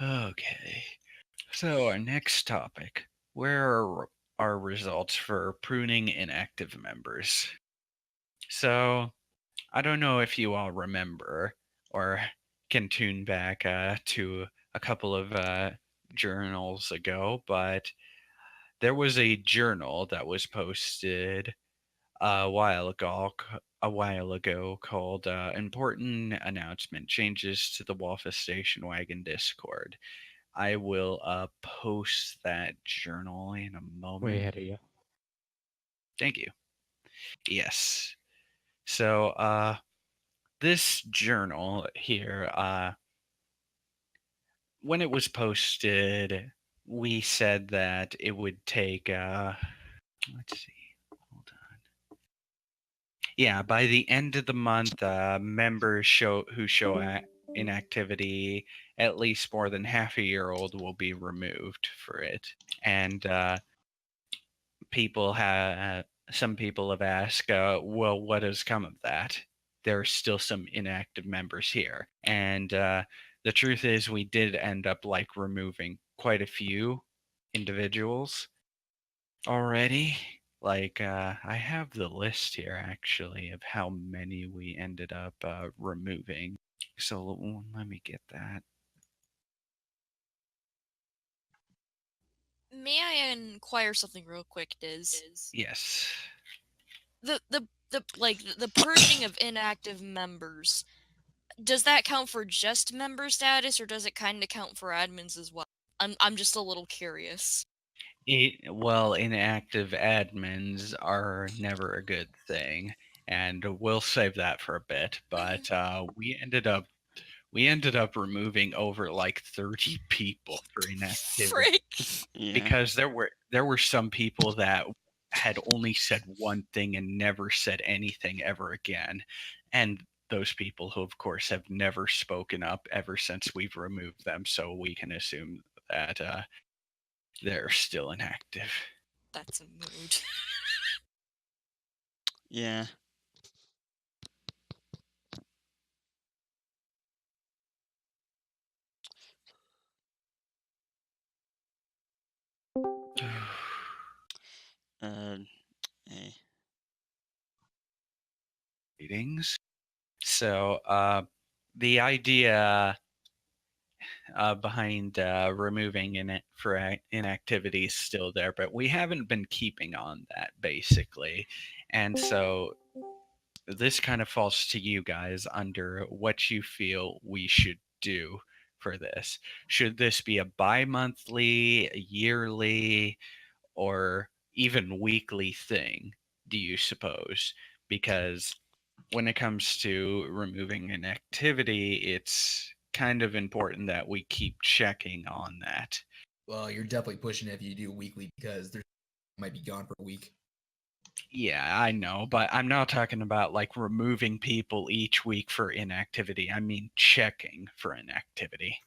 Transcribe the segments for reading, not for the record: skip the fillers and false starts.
Okay. So our next topic: where are our results for pruning inactive members? So I don't know if you all remember or can tune back to a couple of journals ago, but there was a journal that was posted a while ago called "Important Announcement: Changes to the Wafa Station Wagon Discord." I will post that journal in a Way moment. ahead of you. Thank you. Yes. So this journal here, when it was posted, we said that it would take. Let's see. Hold on. Yeah, by the end of the month, who show inactivity at least more than half a year old will be removed for it, and people have some people have asked, well, what has come of that? There are still some inactive members here, and the truth is, we did end up like removing quite a few individuals already. Like, I have the list here actually of how many we ended up removing. So let me get that. May I inquire something real quick, Diz? Yes. The purging of inactive members, does that count for just member status, or does it kind of count for admins as well? I'm just a little curious. Well, inactive admins are never a good thing, and we'll save that for a bit. But we ended up removing over like 30 people for inactivity Frick! Yeah. because there were some people that had only said one thing and never said anything ever again, and those people who of course have never spoken up ever since we've removed them, so we can assume that they're still inactive. That's a mood. Yeah. Uh, eh. Meetings. So the idea behind removing inactivity is still there, but we haven't been keeping on that basically. And so this kind of falls to you guys under what you feel we should do for this. Should this be a bi-monthly, a yearly, or even weekly thing, do you suppose? Because when it comes to removing an activity, it's kind of important that we keep checking on that. Well, you're definitely pushing it if you do weekly because there might be gone for a week. Yeah, I know, but I'm not talking about like removing people each week for inactivity. I mean checking for inactivity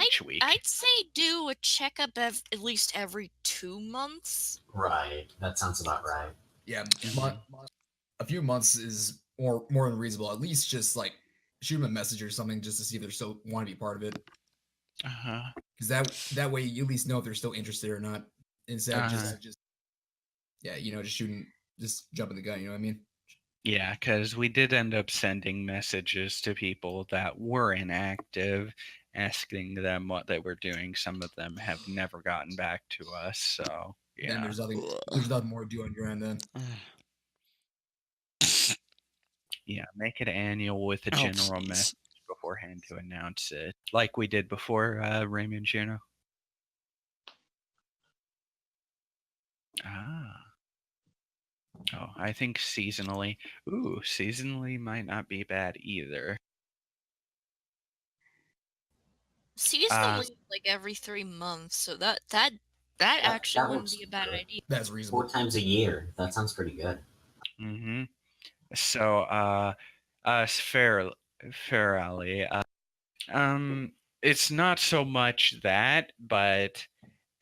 each week. I'd say do a checkup at least every 2 months. Right. That sounds about right. Yeah, Mhm. a few months is more than reasonable. At least just like shoot them a message or something just to see if they still want to be part of it. Uh-huh. Because that way you at least know if they're still interested or not. Instead of just yeah, just shooting, just jumping the gun. You know what I mean? Yeah, because we did end up sending messages to people that were inactive, asking them what they were doing. Some of them have never gotten back to us. So, Then yeah. there's nothing more to do on your end then. Yeah, make it annual with a Oh, general please. message beforehand to announce it, like we did before, Raymond Juno. Ah. Oh, I think seasonally. Ooh, seasonally might not be bad either. Seasonally, like every 3 months, so that actually That wouldn't works be a bad for idea. That's 4 reasonable. times a year. That sounds pretty good. Mm-hmm. So, Fair Alley. It's not so much that, but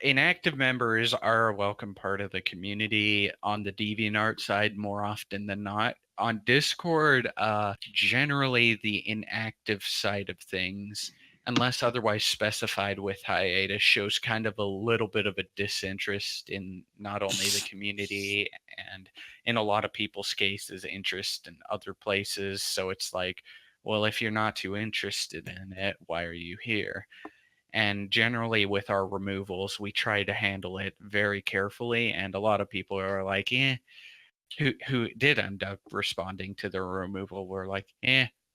inactive members are a welcome part of the community on the DeviantArt side more often than not. On Discord, generally the inactive side of things unless otherwise specified with hiatus, shows kind of a little bit of a disinterest in not only the community and in a lot of people's cases, interest in other places. So it's like, well, if you're not too interested in it, why are you here? And generally, with our removals, we try to handle it very carefully. And a lot of people are like, who did end up responding to the removal were like,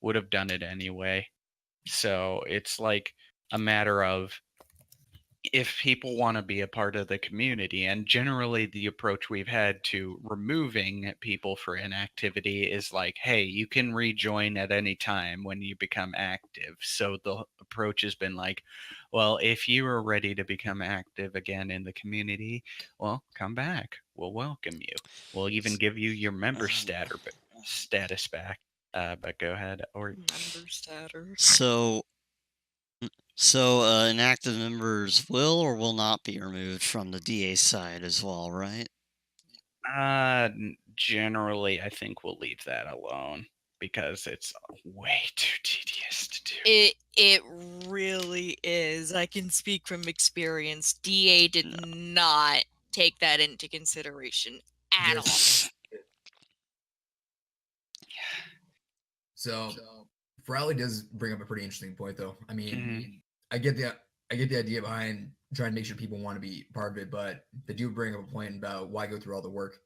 would have done it anyway. So it's like a matter of if people want to be a part of the community, and generally the approach we've had to removing people for inactivity is like, hey, you can rejoin at any time when you become active. So the approach has been like, well, if you are ready to become active again in the community, well, come back. We'll welcome you. We'll even give you your member status back. But go ahead, or Member status. So inactive members will or will not be removed from the DA side as well, right? Generally, I think we'll leave that alone because it's way too tedious to do. It really is. I can speak from experience. DA did not take that into consideration at all. So Rowley does bring up a pretty interesting point, though. I mean, Mhm. I get the idea behind trying to make sure people want to be part of it, but they do bring up a point about why go through all the work.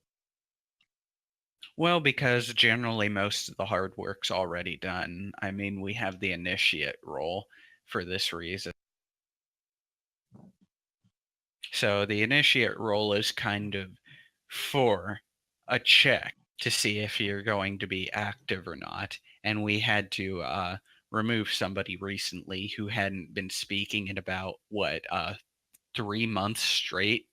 Well, because generally most of the hard work's already done. I mean, we have the initiate role for this reason. So the initiate role is kind of for a check to see if you're going to be active or not. And we had to remove somebody recently who hadn't been speaking in about 3 months straight.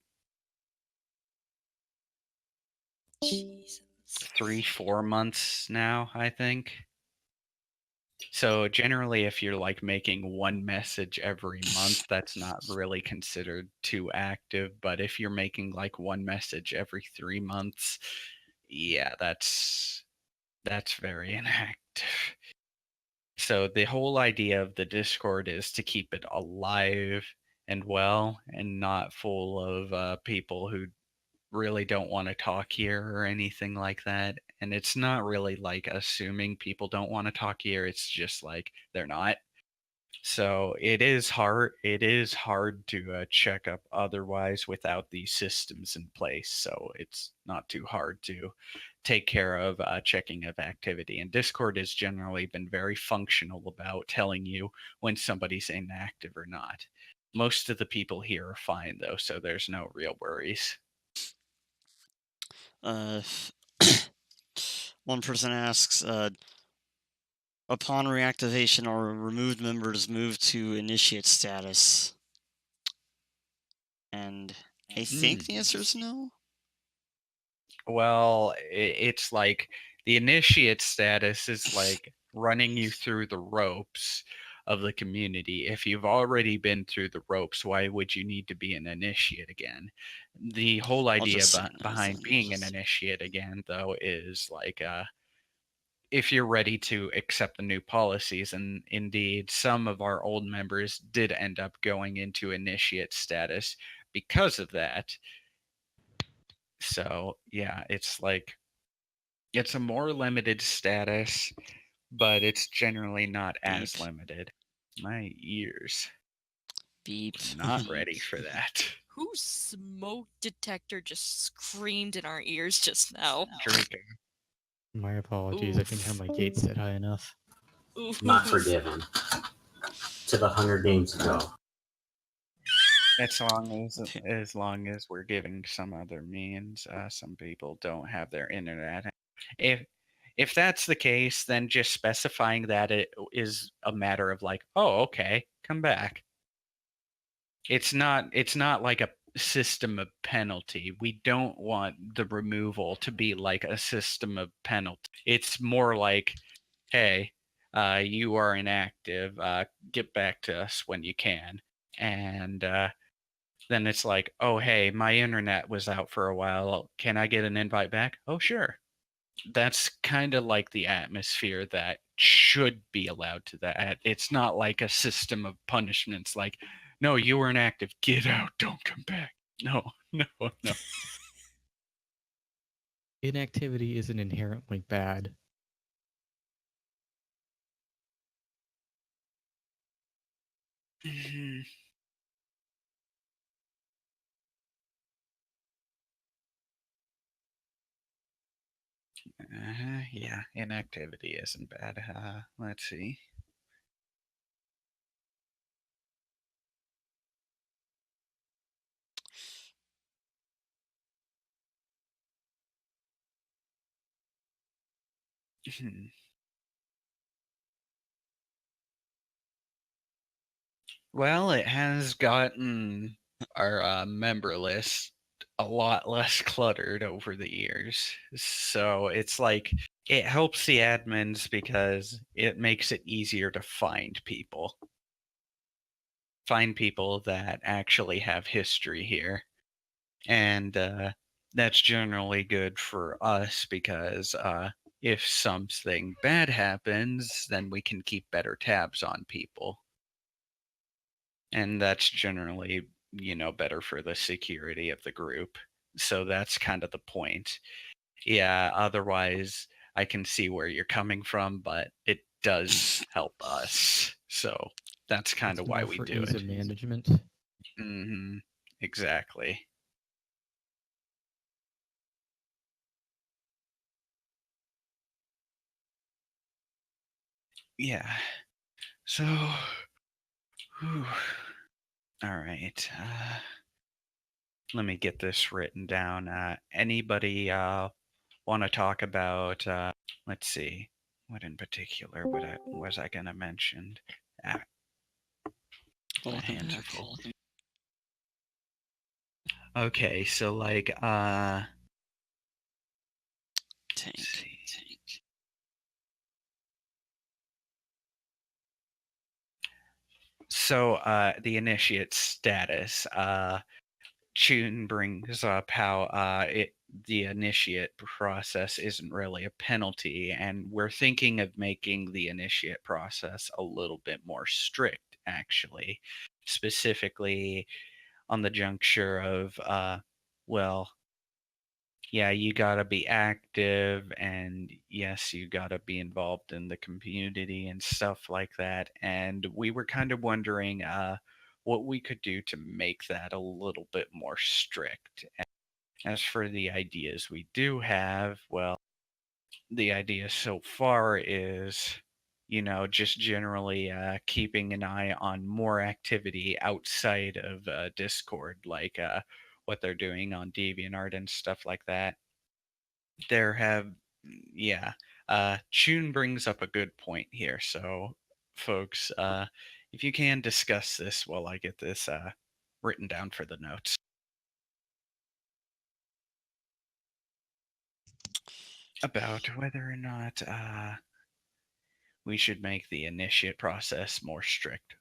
Jesus. 3-4 months now, I think. So generally, if you're like making one message every month, that's not really considered too active. But if you're making like one message every 3 months, yeah, that's very inactive. So the whole idea of the Discord is to keep it alive and well, and not full of people who really don't want to talk here or anything like that. And it's not really like assuming people don't want to talk here. It's just like they're not. So it is hard. It is hard to check up otherwise without these systems in place. So it's not too hard to take care of checking of activity. And Discord has generally been very functional about telling you when somebody's inactive or not. Most of the people here are fine though, so there's no real worries. One person asks, upon reactivation, are removed members moved to initiate status? And I think the answer is no. Well, it's like the initiate status is like running you through the ropes of the community. If you've already been through the ropes, why would you need to be an initiate again? The whole idea just say no, behind then being an just- initiate again, though, is like if you're ready to accept the new policies, and indeed some of our old members did end up going into initiate status because of that. So yeah, it's like it's a more limited status, but it's generally not as Beep. limited. My ears Beep. not ready for that. Whose smoke detector just screamed in our ears just now? Draco. My apologies. I didn't have my gate set high enough. Oof. Not forgiven. To the Hunger Games go. As long as we're giving some other means, some people don't have their internet. If that's the case, then just specifying that it is a matter of like, oh, okay, come back. It's not like a system of penalty. We don't want the removal to be like a system of penalty. It's more like, hey, you are inactive. Get back to us when you can. And then it's like, oh, hey, my internet was out for a while. Can I get an invite back? Oh, sure. That's kind of like the atmosphere that should be allowed to that. It's not like a system of punishments like, no, you were inactive, get out, don't come back. No, no, no. Inactivity isn't inherently bad. Mhm. Yeah, inactivity isn't bad. Let's see. Hmm. Well, it has gotten our member list a lot less cluttered over the years. So it's like it helps the admins because it makes it easier to find people. Find people that actually have history here. And that's generally good for us because if something bad happens, then we can keep better tabs on people. And that's generally, better for the security of the group. So that's kind of the point. Yeah, otherwise, I can see where you're coming from, but it does help us. So that's kind It's of why more we for do ease it. of management. Hmm. Exactly. Yeah. So, whew. All right. Let me get this written down. Anybody want to talk about? Let's see. What in particular was I gonna mention? Ah, my Welcome hands are back. full. Okay, so like Tank. let's see. So the initiate status. Chun brings up how the initiate process isn't really a penalty, and we're thinking of making the initiate process a little bit more strict, actually, specifically on the juncture of, well, yeah, you gotta be active, and yes, you gotta be involved in the community and stuff like that. And we were kind of wondering what we could do to make that a little bit more strict. As for the ideas we do have, well, the idea so far is, just generally keeping an eye on more activity outside of Discord, like what they're doing on DeviantArt and stuff like that. There have, yeah, Chun brings up a good point here. So, folks, if you can discuss this while I get this written down for the notes. About whether or not we should make the initiate process more strict.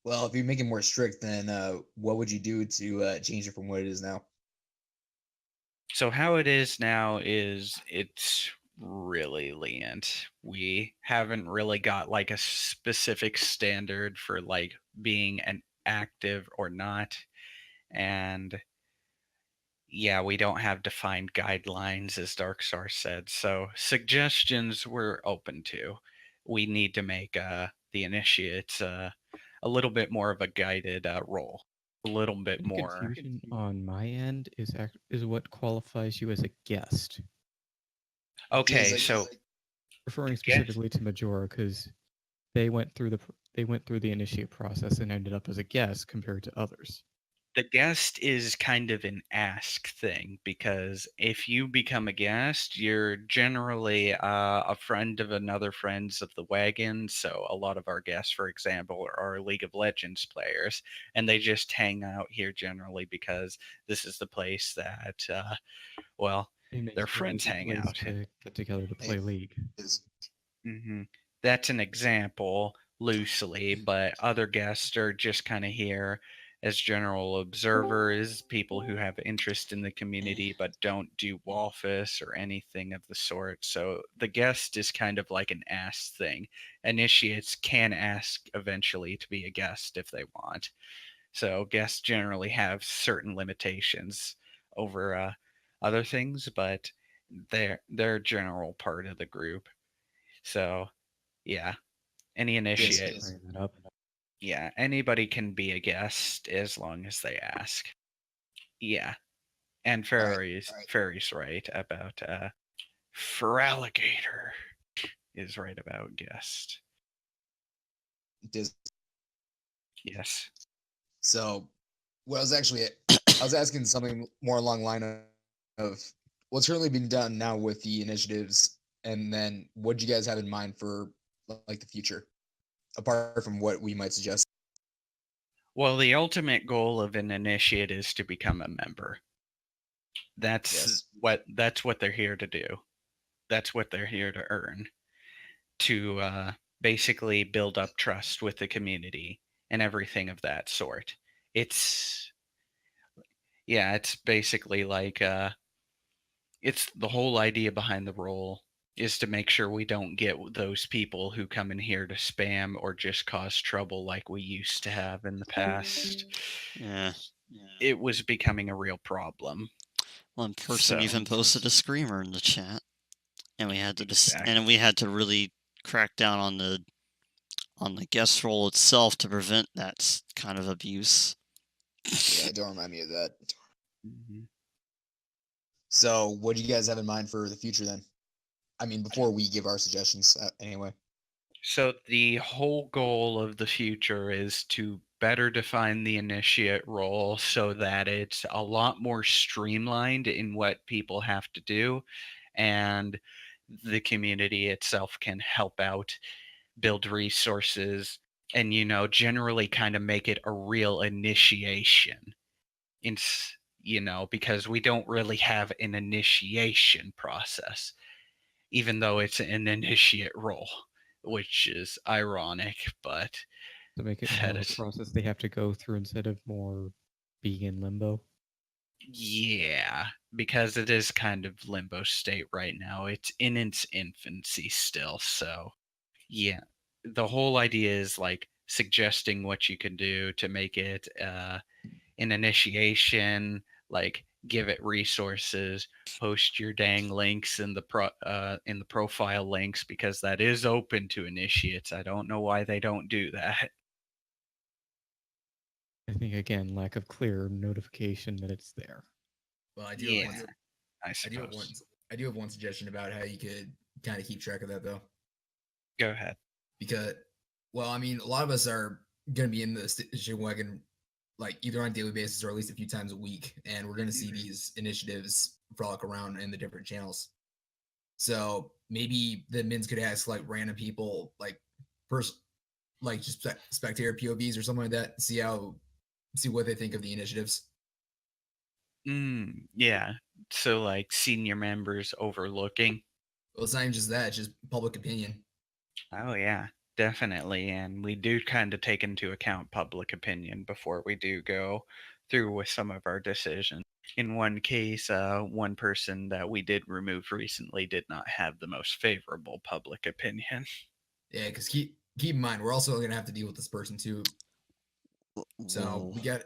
Well, if you make it more strict, then what would you do to change it from what it is now? So how it is now is it's really lenient. We haven't really got like a specific standard for like being an active or not. And yeah, we don't have defined guidelines, as Darkstar said. So suggestions we're open to. We need to make the initiates a little bit more of a guided role, a little bit The more. confusion on my end is what qualifies you as a guest. Okay, Like- so Referring Yes. specifically to Majora, because they went through the initiate process and ended up as a guest compared to others. the guest is kind of an ask thing because if you become a guest, you're generally a friend of another friends of the wagon. So a lot of our guests, for example, are League of Legends players, and they just hang out here generally because this is the place that, well, It makes their for an friends easy hang place out. to get together to play Hey. League. Hmm. That's an example loosely, but other guests are just kind of here as general observers, people who have interest in the community but don't do office or anything of the sort. So the guest is kind of like an ask thing. Initiates can ask eventually to be a guest if they want. So guests generally have certain limitations over other things, but they're a general part of the group. So yeah, any initiate. Yes. Bring that up. Yeah, anybody can be a guest as long as they ask. Yeah. And Fairy's right about Feraligatr is right about guest. Dis- Yes. So, what I was actually I was asking something more along the line of what's currently being done now with the initiatives, and then what do you guys have in mind for like the future, apart from what we might suggest. Well, the ultimate goal of an initiate is to become a member. Yes. That's what they're here to do. That's what they're here to earn. To basically build up trust with the community and everything of that sort. It's basically like it's the whole idea behind the role is to make sure we don't get those people who come in here to spam or just cause trouble like we used to have in the past. Yeah. It was becoming a real problem. One person So- even posted a screamer in the chat, and we had to Exactly. and we had to really crack down on the guest role itself to prevent that kind of abuse. Yeah, don't remind me of that. Mhm. So, what do you guys have in mind for the future then? I mean, before we give our suggestions, anyway. So the whole goal of the future is to better define the initiate role so that it's a lot more streamlined in what people have to do, and the community itself can help out, build resources, and generally kind of make it a real initiation. Because we don't really have an initiation process, even though it's an initiate role, which is ironic, but To make it that more of a is, process they have to go through instead of more being in limbo. yeah, because it is kind of limbo state right now. It's in its infancy still. So, yeah, the whole idea is like suggesting what you can do to make it an initiation, like give it resources, post your dang links in the profile links, because that is open to initiates. I don't know why they don't do that. I think again, lack of clear notification that it's there. Well, I do Yeah, have one. I I do have one. suppose. I do have one suggestion about how you could kind of keep track of that, though. Go ahead. Because, well, I mean, a lot of us are going to be in the station wagon, like either on a daily basis or at least a few times a week, and we're going to see these initiatives frolic around in the different channels. So maybe the admins could ask like random people, like like just spectator POVs or something like that, see what they think of the initiatives. Yeah. So like senior members overlooking. Well, it's not even just that; it's just public opinion. Oh yeah, definitely. And we do kind of take into account public opinion before we do go through with some of our decisions. In one case, one person that we did remove recently did not have the most favorable public opinion. Yeah, because keep in mind, we're also going to have to deal with this person too. So Whoa. you got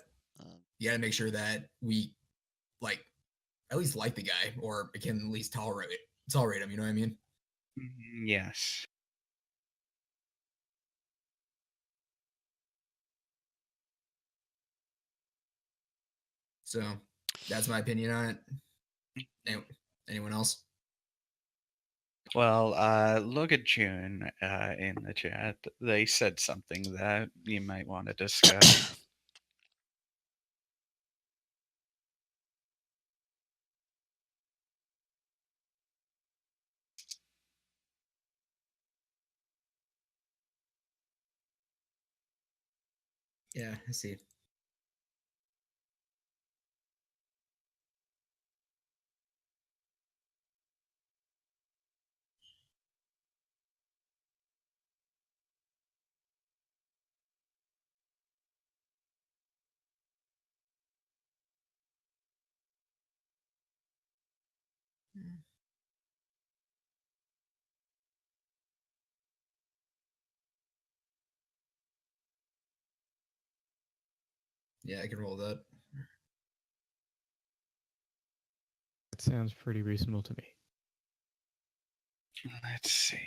to make sure that we like at least like the guy, or can at least tolerate him. You know what I mean? Yes. So that's my opinion on it. Anyone else? Well, look at June in the chat. They said something that you might want to discuss. Yeah, I see. Yeah, I can roll that. That sounds pretty reasonable to me. Let's see.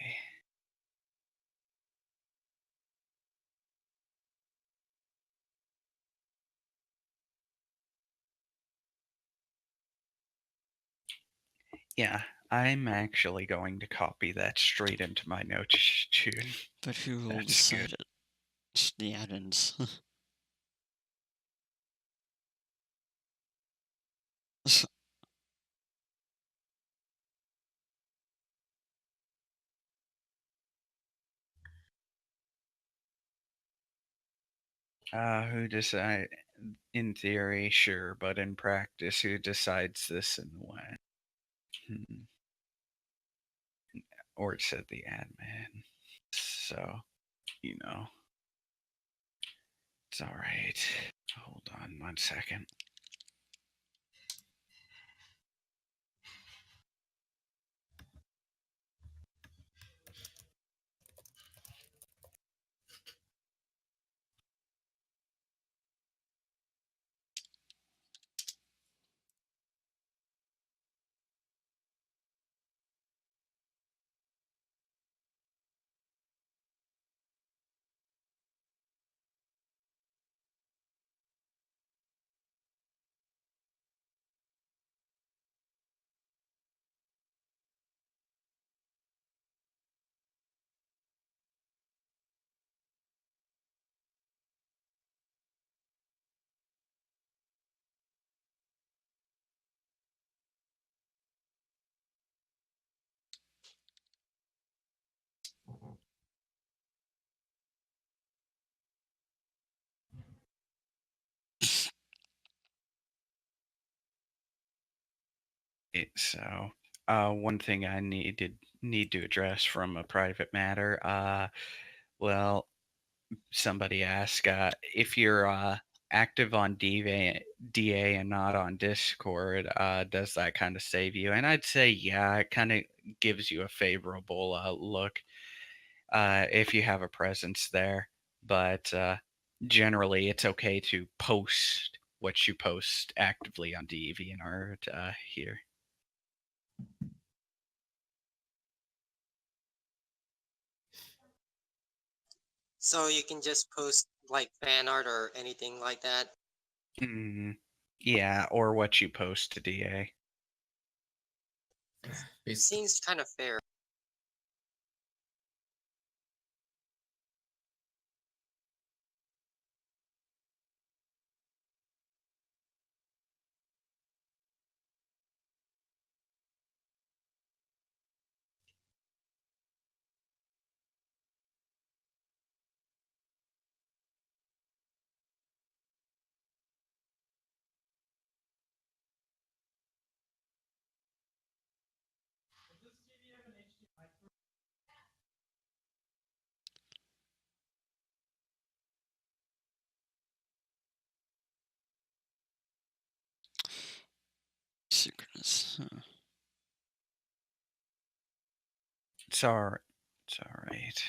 Yeah, I'm actually going to copy that straight into my notes too. But who will That's decide good. it? Just the admins. Who decide? In theory, sure, but in practice, who decides this and when? Or it said the admin. So, you know, it's all right. Hold on 1 second. So, one thing I need to address from a private matter. Well, somebody asked if you're active on DA and not on Discord. Does that kind of save you? And I'd say yeah, it kind of gives you a favorable look if you have a presence there. But generally, it's okay to post what you post actively on DeviantArt here. So you can just post like fan art or anything like that. Yeah, or what you post to DA. Seems kind of fair. Synchronous. Huh. It's all right.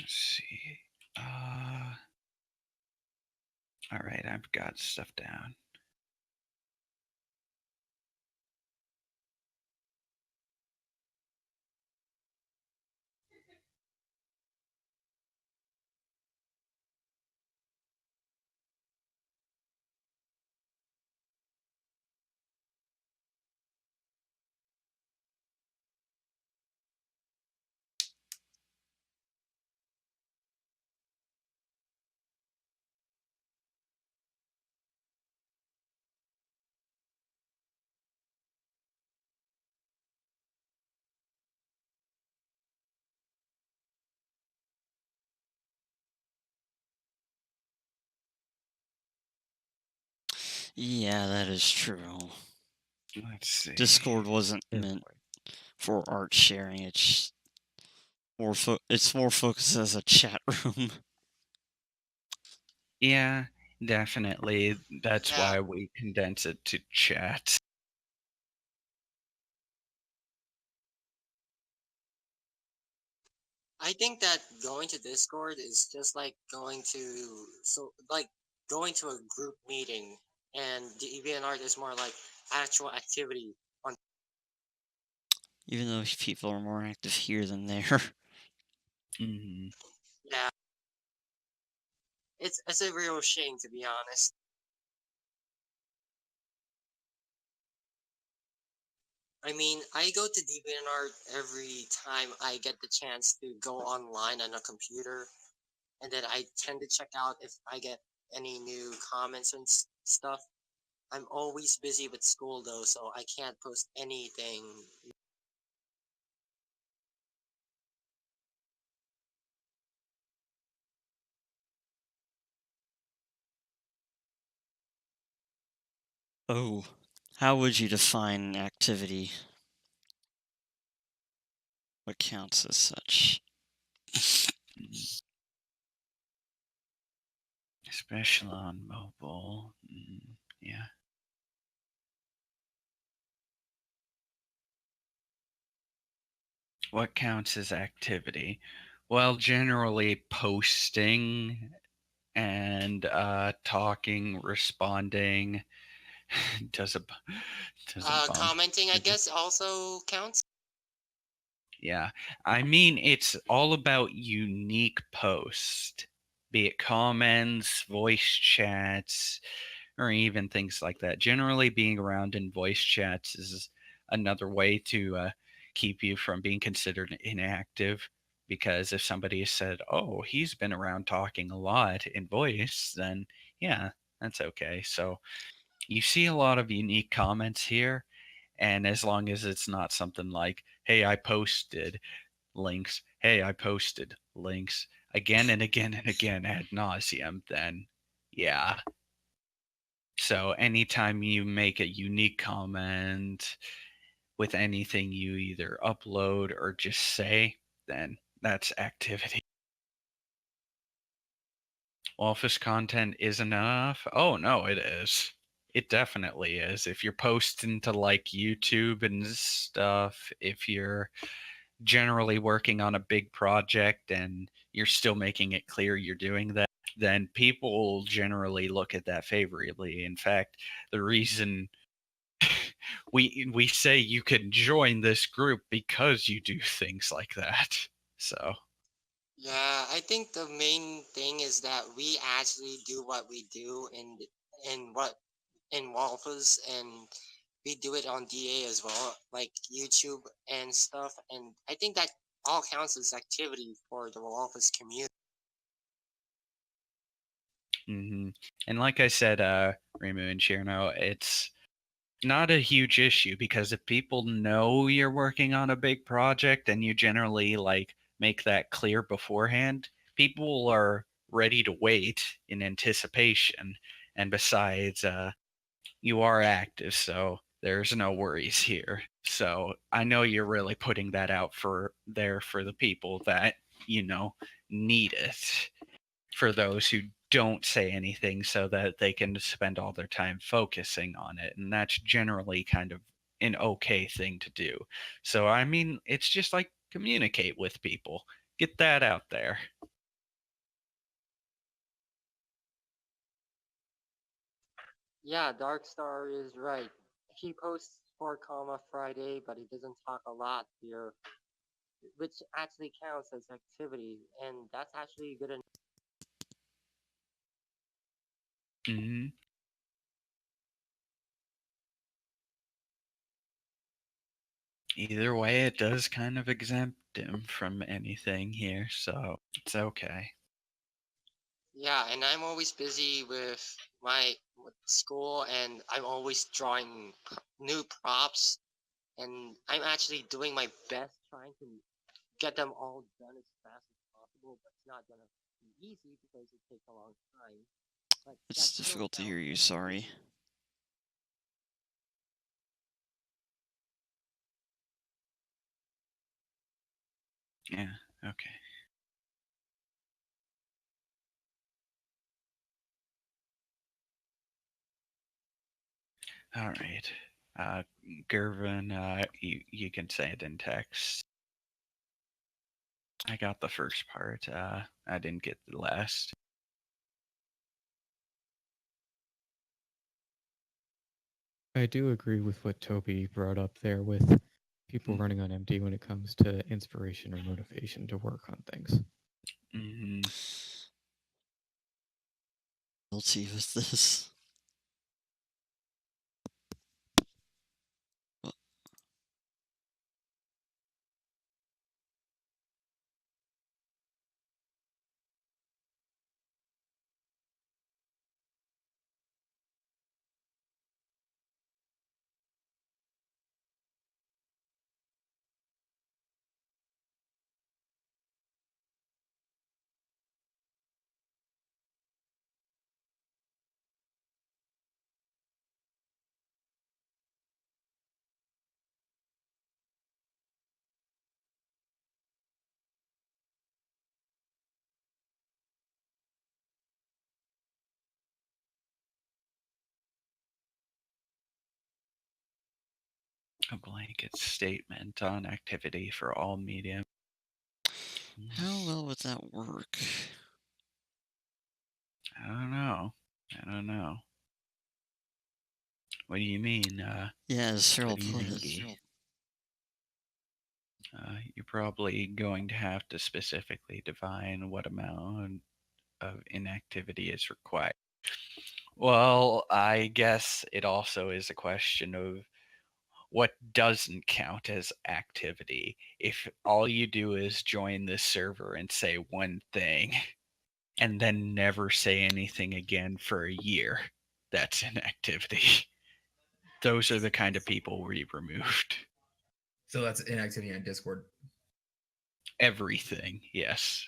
Let's see. All right, I've got stuff down. Yeah, that is true. Let's see. Discord wasn't Fair meant point. for art sharing. It's more focused as a chat room. Yeah, Definitely. That's Yeah. why we condense it to chat. I think that going to Discord is just like going to a group meeting, and DeviantArt is more like actual activity on. Even though people are more active here than there. Hmm. Yeah, it's a real shame, to be honest. I mean, I go to DeviantArt every time I get the chance to go online on a computer, and then I tend to check out if I get any new comments and stuff. I'm always busy with school though, so I can't post anything. Oh, how would you define activity? What counts as such? Especially on mobile. Yeah. What counts as activity? Well, generally posting and talking, responding. does a does a bump. Commenting, I guess, also counts. Yeah. I mean, it's all about unique posts, be it comments, voice chats, or even things like that. Generally, being around in voice chats is another way to keep you from being considered inactive. Because if somebody has said, oh, he's been around talking a lot in voice, then yeah, that's okay. So you see a lot of unique comments here. And as long as it's not something like, hey, I posted links, hey, I posted links again and again and again ad nauseum, then yeah. So anytime you make a unique comment with anything you either upload or just say, then that's activity. Office content isn't enough? Oh, no, it is. It definitely is. If you're posting to like YouTube and stuff, if you're generally working on a big project and you're still making it clear you're doing that, then people generally look at that favorably. In fact, the reason we say you can join this group because you do things like that. So, Yeah, I think the main thing is that we actually do what we do in what in Waffles, and we do it on DA as well, like YouTube and stuff. And I think that all counts as activity for the Waffles community. and like I said, Remu and Cherno, it's not a huge issue because if people know you're working on a big project and you generally like make that clear beforehand, people are ready to wait in anticipation. And besides, you are active, so there's no worries here. So I know you're really putting that out for the people that, you know, need it, for those who don't say anything so that they can spend all their time focusing on it. And that's generally kind of an okay thing to do. So, I mean, it's just like communicate with people, get that out there. Yeah, Darkstar is right. He posts 4 Friday, but he doesn't talk a lot here, which actually counts as activity, and that's actually good enough. Hmm. Either way, it does kind of exempt him from anything here, so it's okay. Yeah, and I'm always busy with school, and I'm always drawing new props, and I'm actually doing my best trying to get them all done as fast as possible, but it's not gonna be easy because it takes a long time. But that It's still difficult to hear counts you, as sorry. activity. Yeah, okay. All right. Gervin, you can say it in text. I got the first part. I didn't get the last. I do agree with what Toby brought up there with people running on empty when it comes to inspiration or motivation to work on things. Mm-hmm. Guilty with this. A blanket statement on activity for all medium. How well would that work? I don't know. I don't know. What do you mean? Yeah, as Cheryl What do you put think, it. E? You're probably going to have to specifically define what amount of inactivity is required. Well, I guess it also is a question of what doesn't count as activity. If all you do is join this server and say one thing and then never say anything again for a year, that's inactivity. Those are the kind of people we removed. So that's inactivity on Discord. Everything, yes.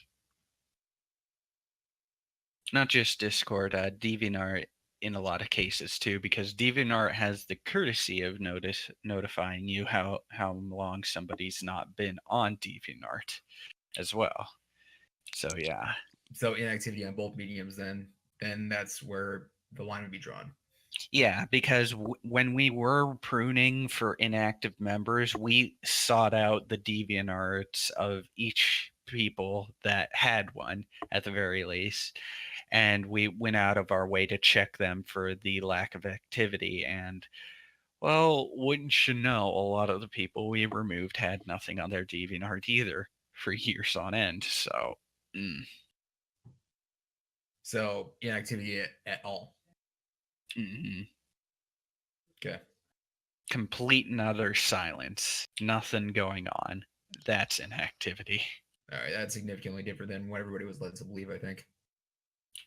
Not just Discord, DeviantArt in a lot of cases too, because DeviantArt has the courtesy of notifying you how long somebody's not been on DeviantArt as well. So yeah. So inactivity on both mediums, then that's where the line would be drawn. Yeah, because when we were pruning for inactive members, we sought out the DeviantArts of each people that had one at the very least, and we went out of our way to check them for the lack of activity. And well, wouldn't you know, a lot of the people we removed had nothing on their DeviantArt either for years on end. So, So inactivity at all. mhm. Okay. Complete and utter silence, nothing going on. That's inactivity. All right, that's significantly different than what everybody was led to believe, I think.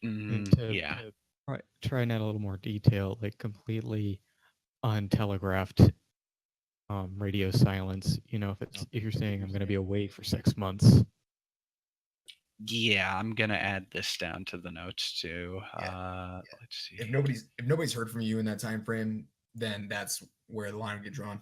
And Yeah. try and add a little more detail, like completely untelegraphed radio silence. You know, if you're saying I'm going to be away for 6 months. Yeah, I'm gonna add this down to the notes too. Yeah. Let's see. If nobody's heard from you in that time frame, then that's where the line would get drawn.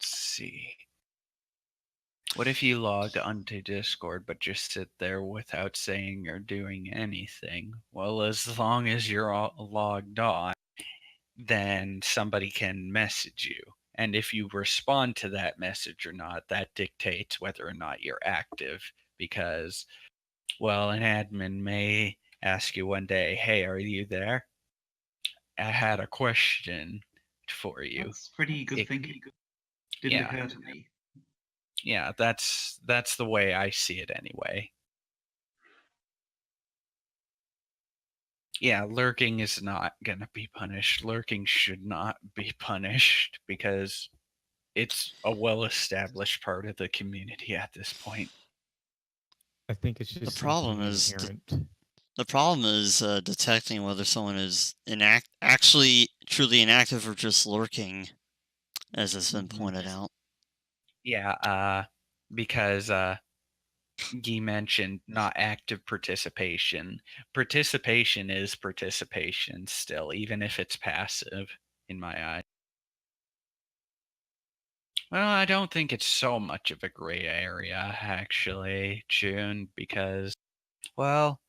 Let's see. What if you logged onto Discord but just sit there without saying or doing anything? Well, as long as you're all logged on, then somebody can message you. And if you respond to that message or not, that dictates whether or not you're active. Because, well, an admin may ask you one day, "Hey, are you there? I had a question for you." That's pretty good It- thinking. Didn't yeah. occur to me. Yeah, that's the way I see it anyway. Yeah, lurking is not going to be punished. Lurking should not be punished because it's a well-established part of the community at this point. I think it's just problem something is inherent. The problem is detecting whether someone is actually truly inactive or just lurking, as has been pointed out. Yeah, because Guy mentioned not active participation. Participation is participation still, even if it's passive, in my eye. Well, I don't think it's so much of a gray area, actually, June, because, well,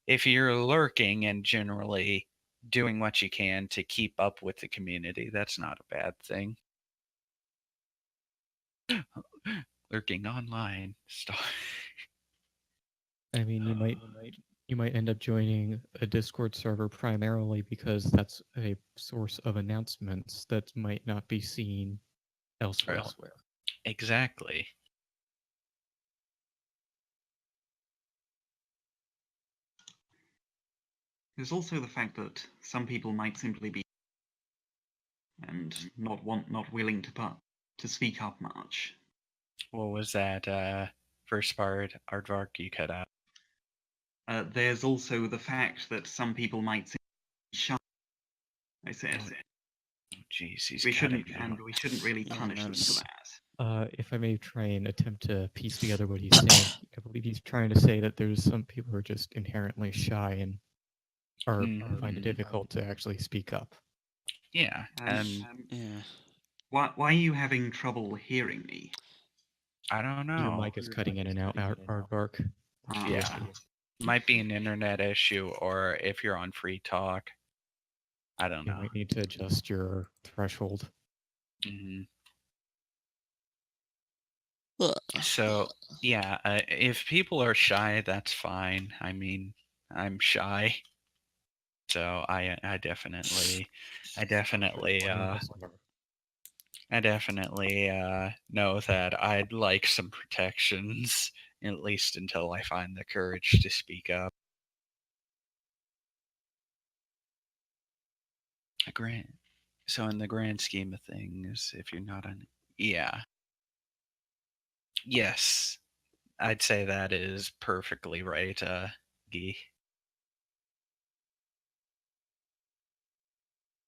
if you're lurking and generally doing what you can to keep up with the community, that's not a bad thing. Lurking online. Stop. I mean, you might end up joining a Discord server primarily because that's a source of announcements that might not be seen elsewhere. Exactly. There's also the fact that some people might simply be and not willing to speak up much. What was that first part, Aardvark, you cut out? There's also the fact that some people might simply be shy. I said Jeez, he's we cutting shouldn't, out. and we shouldn't really Yeah, punish them notice. for that. If I may try and attempt to piece together what he's saying, I believe he's trying to say that there's some people who are just inherently shy and find it Mhm. difficult to actually speak up. Yeah, and Yeah. Why are you having trouble hearing me? I don't know. Your mic is cutting in and out, Aardvark. Ah, Yeah. Might be an internet issue, or if you're on free talk. I don't You know. might need to adjust your threshold. hmm Ugh. So, yeah, if people are shy, that's fine. I mean, I'm shy. So I definitely know that I'd like some protections, at least until I find the courage to speak up. So in the grand scheme of things, if you're not on, yeah, yes, I'd say that is perfectly right, Guy.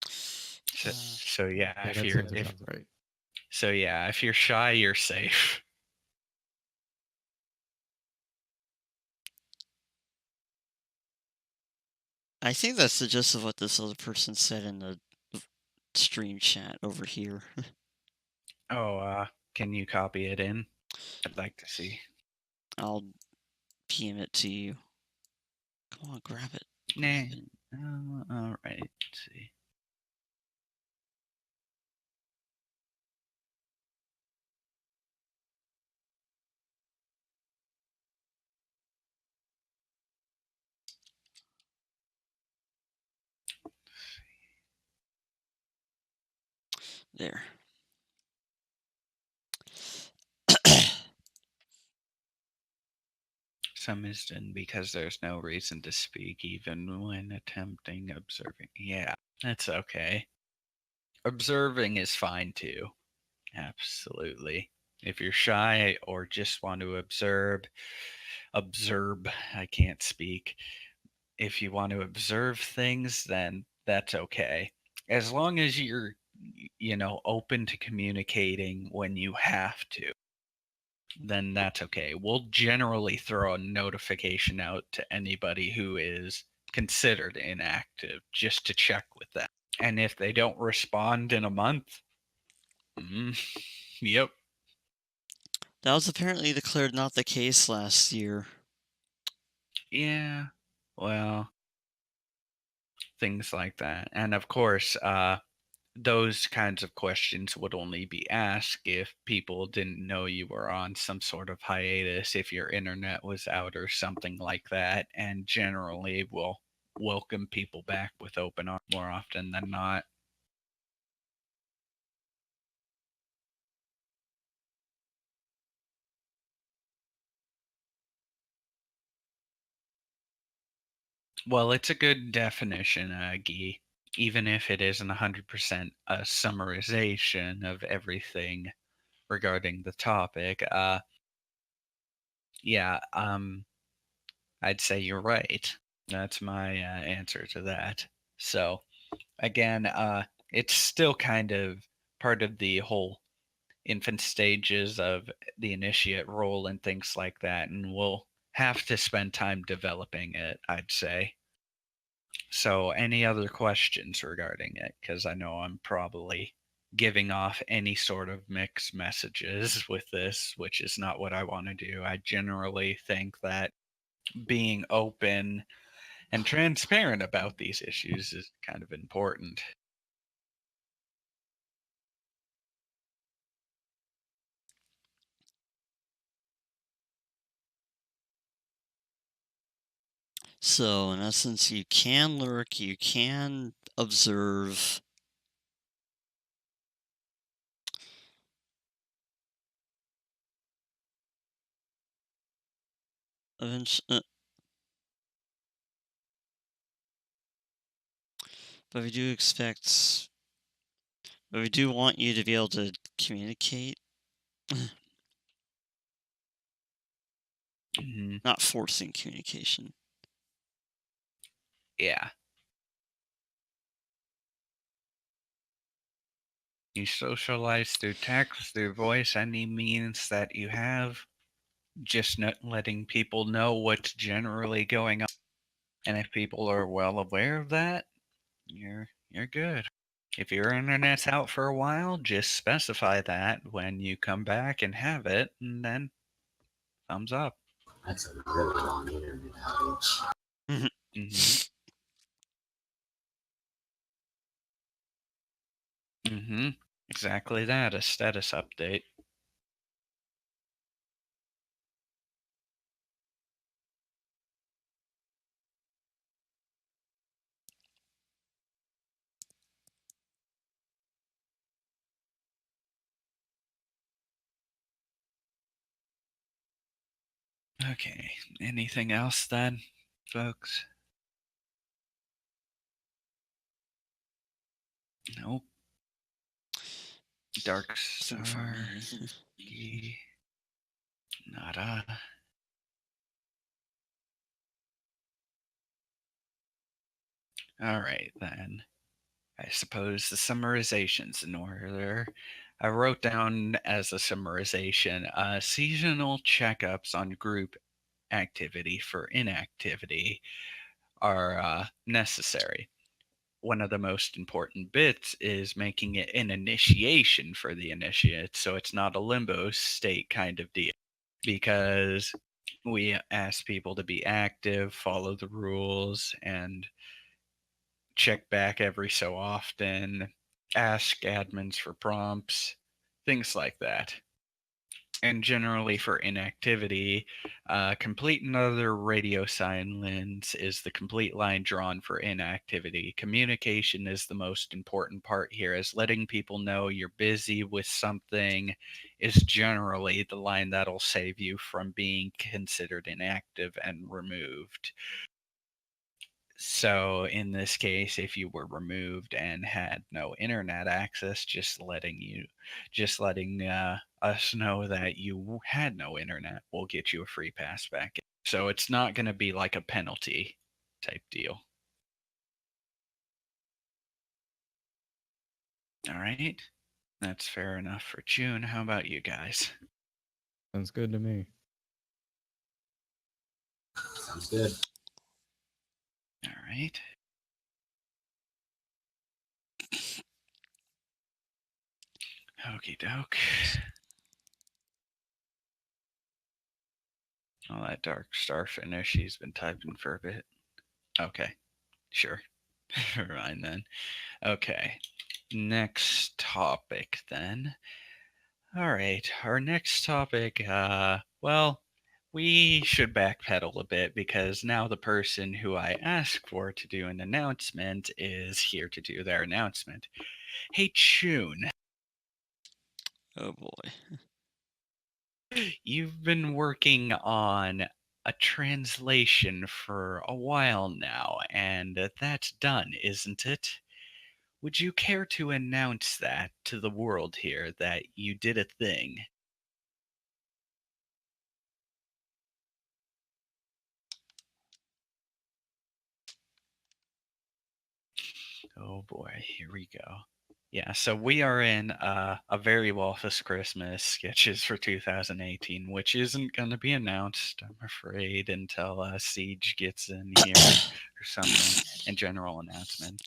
So yeah, Yeah, if that you're sounds about right. so yeah, if you're shy, you're safe. I think that's the gist of what this other person said in the stream chat over here. Oh, can you copy it in? I'd like to see. I'll PM it to you. Come on, grab it. Nah. All right. Let's see. There. Some is done because there's no reason to speak, even when attempting observing. Yeah, that's okay. Observing is fine too. Absolutely. If you're shy or just want to observe, I can't speak. If you want to observe things, then that's okay. As long as you're, open to communicating when you have to, then that's okay. We'll generally throw a notification out to anybody who is considered inactive just to check with them. And if they don't respond in a month, yep. That was apparently declared not the case last year. Yeah. Well, things like that. And of course, those kinds of questions would only be asked if people didn't know you were on some sort of hiatus, if your internet was out or something like that, and generally will welcome people back with open arms more often than not. Well, it's a good definition, Guy, even if it isn't 100% a summarization of everything regarding the topic. Yeah, I'd say you're right. That's my answer to that. So, again, it's still kind of part of the whole infant stages of the initiate role and things like that, and we'll have to spend time developing it, I'd say. So, any other questions regarding it? Because I know I'm probably giving off any sort of mixed messages with this, which is not what I want to do. I generally think that being open and transparent about these issues is kind of important. So, in essence, you can lurk, you can observe. Eventually, but we do expect, but we do want you to be able to communicate, Mhm. not forcing communication. Yeah. You socialize through text, through voice, any means that you have. Just letting people know what's generally going on. And if people are well aware of that, you're good. If your internet's out for a while, just specify that when you come back and have it, and then thumbs up. That's a really long internet outage. Mhm. Mhm. Exactly that, a status update. Okay. Anything else then, folks? Nope. Dark So far. Star. Nada. All right, then. I suppose the summarization's in order. I wrote down as a summarization seasonal checkups on group activity for inactivity are necessary. One of the most important bits is making it an initiation for the initiate, so it's not a limbo state kind of deal. Because we ask people to be active, follow the rules, and check back every so often, ask admins for prompts, things like that. And generally for inactivity, complete another radio silence is the complete line drawn for inactivity. Communication is the most important part here, as letting people know you're busy with something is generally the line that'll save you from being considered inactive and removed. So in this case, if you were removed and had no internet access, just letting us know that you had no internet will get you a free pass back. So it's not going to be like a penalty type deal. All right, that's fair enough for June. How about you guys? Sounds good to me. Sounds good. All right. Okie doke. All that Dark Star finish, he's been typing for a bit. Okay, sure. Never mind then. Okay. Next topic, then. All right, our next topic, well, we should backpedal a bit because now the person who I asked for to do an announcement is here to do their announcement. Hey, Chun, Oh boy. you've been working on a translation for a while now, and that's done, isn't it? Would you care to announce that to the world here that you did a thing? Oh boy, here we go. Yeah, so we are in a very Waffus Christmas sketches for 2018, which isn't going to be announced, I'm afraid, until Siege gets in here or something, and general announcement.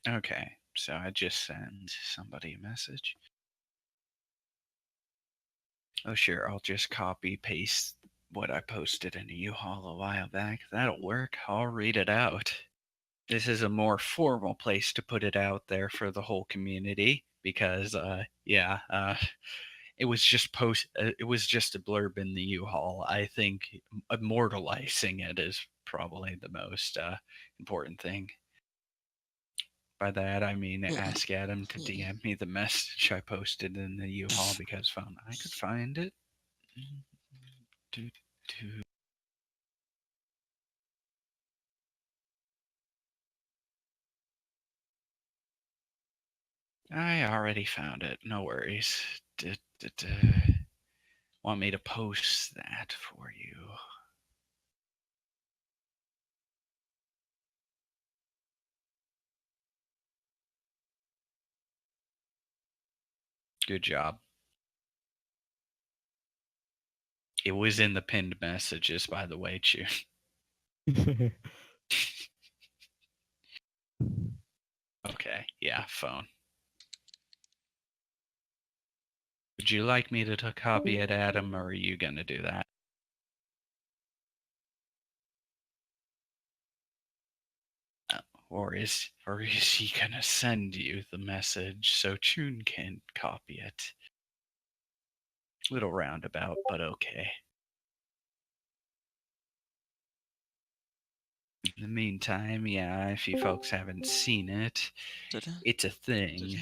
Okay, so I just sent somebody a message. Oh, sure, I'll just copy paste what I posted in a U-Haul a while back. That'll work. I'll read it out. This is a more formal place to put it out there for the whole community because, it was just it was just a blurb in the U-Haul. I think immortalizing it is probably the most important thing. By that, I mean ask Adam to DM me the message I posted in the U-Haul because I could find it. Do, do. I already found it. No worries. Want me to post that for you? Good job. It was in the pinned messages, by the way, Chu. Okay, yeah, phone. Would you like me to copy it, Adam, or are you gonna do that? Or is he gonna send you the message so Chun can copy it? Little roundabout, but okay. In the meantime, yeah, if you folks haven't seen it, it's a thing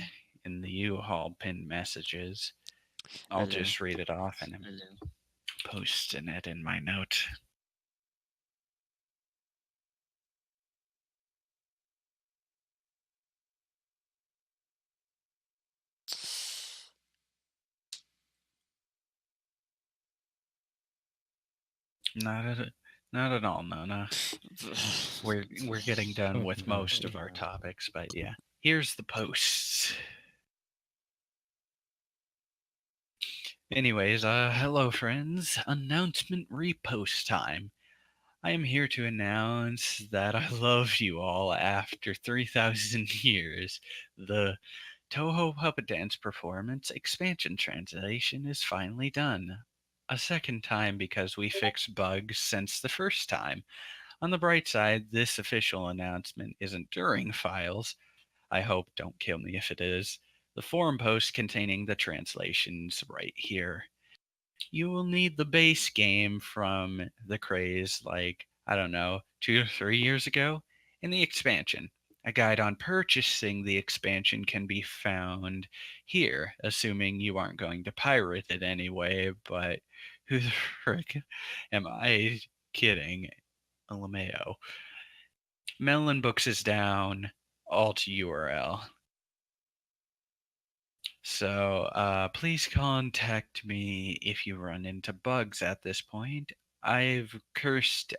in the U-Haul pinned messages. I'll just read it off and I'm posting it in my note. Not at all, Nona. We're getting done Oh, with no. most of our topics, but yeah. Here's the posts. Anyways, hello friends. Announcement repost time. I am here to announce that I love you all after 3,000 years. The Toho Puppet Dance performance expansion translation is finally done. A second time because we fixed bugs since the first time. On the bright side, this official announcement isn't during files. I hope don't kill me if it is. The forum post containing the translations right here. You will need the base game from the craze like, I don't know, 2 or 3 years ago, and the expansion. A guide on purchasing the expansion can be found here, assuming you aren't going to pirate it anyway, but who the frick am I kidding? LMAO. Melon Books is down, alt URL. So please contact me if you run into bugs at this point. I've cursed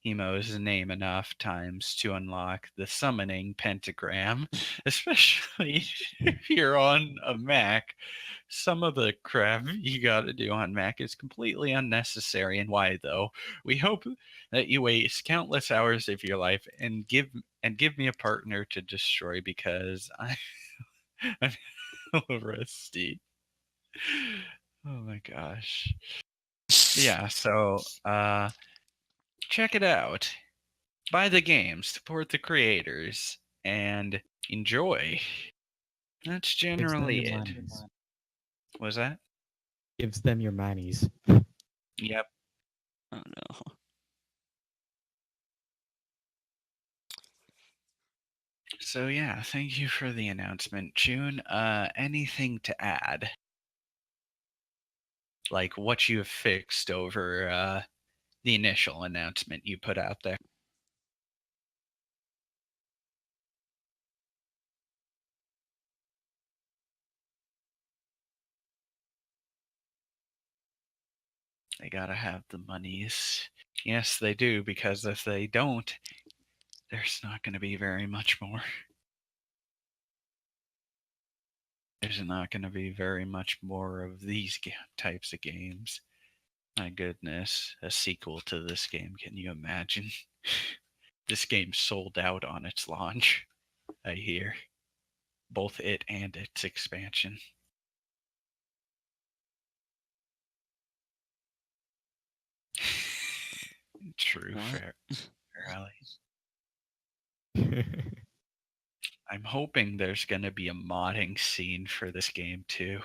Hemo's name enough times to unlock the summoning pentagram, especially if you're on a Mac. Some of the crap you gotta do on Mac is completely unnecessary. And why though? We hope that you waste countless hours of your life and give me a partner to destroy because I'm rusty. Oh my gosh. Yeah, so check it out. Buy the game, support the creators, and enjoy. That's Gives them generally your it. monies. Was that? Gives them your monies. Yep. Oh no. So yeah, thank you for the announcement, June. Anything to add? Like what you have fixed over the initial announcement you put out there? They gotta have the monies. Yes, they do, because if they don't, there's not going to be very much more. There's not going to be very much more of these types of games. My goodness, a sequel to this game, can you imagine? This game sold out on its launch, I hear. Both it and its expansion. True, What? Rally. I'm hoping there's going to be a modding scene for this game too.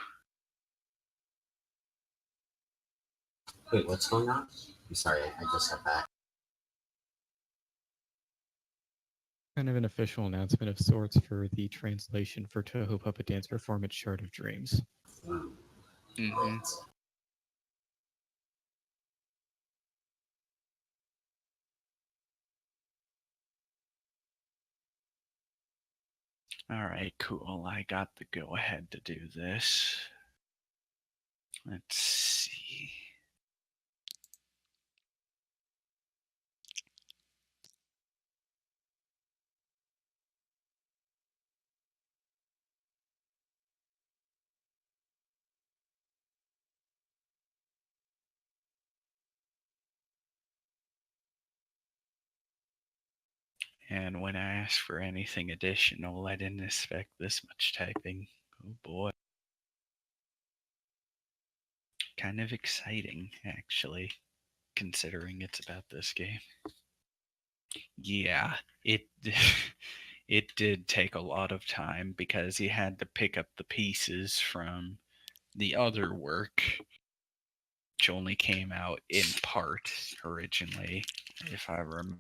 Wait, what's going on? I'm sorry, I just got back. Kind of an official announcement of sorts for the translation for Toho Puppet Dance Performance Shard of Dreams. Mm-hmm. All right, cool. I got the go ahead to do this. Let's see. And when I asked for anything additional, I didn't expect this much typing. Oh boy. Kind of exciting, actually, considering it's about this game. Yeah, it it did take a lot of time because he had to pick up the pieces from the other work, which only came out in part originally, if I remember.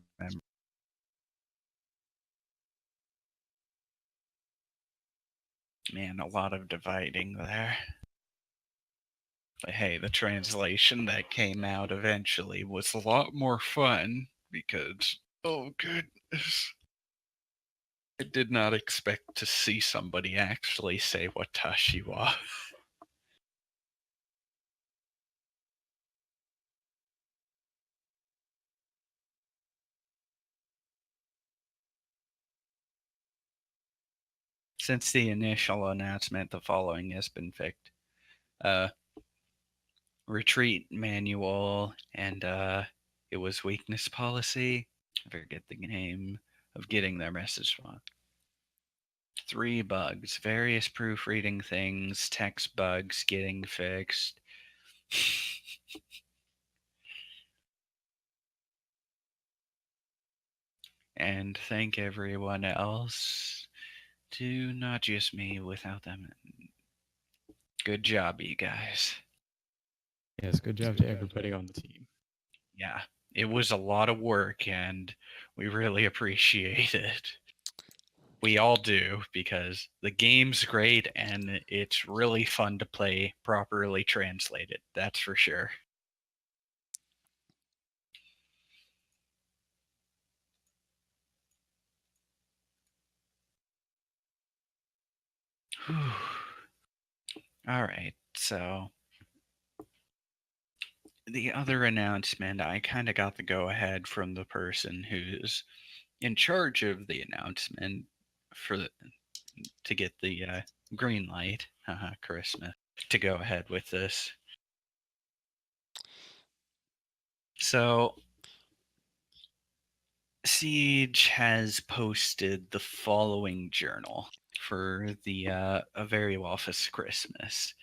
Man, a lot of dividing there. But hey, the translation that came out eventually was a lot more fun because, oh goodness, I did not expect to see somebody actually say Watashi wa. Since the initial announcement, the following has been fixed. Retreat manual, and it was weakness policy. I forget the name of getting their message wrong. 3 bugs, various proofreading things, text bugs getting fixed. And thank everyone else to not just me without them. Good job, you guys. Yes, good job to everybody on the team. Yeah, it was a lot of work and we really appreciate it. We all do because the game's great and it's really fun to play properly translated. That's for sure. All right, so the other announcement, I kind of got the go ahead from the person who's in charge of the announcement to get the green light, Christmas, to go ahead with this. So Siege has posted the following journal for the A Very Office Christmas.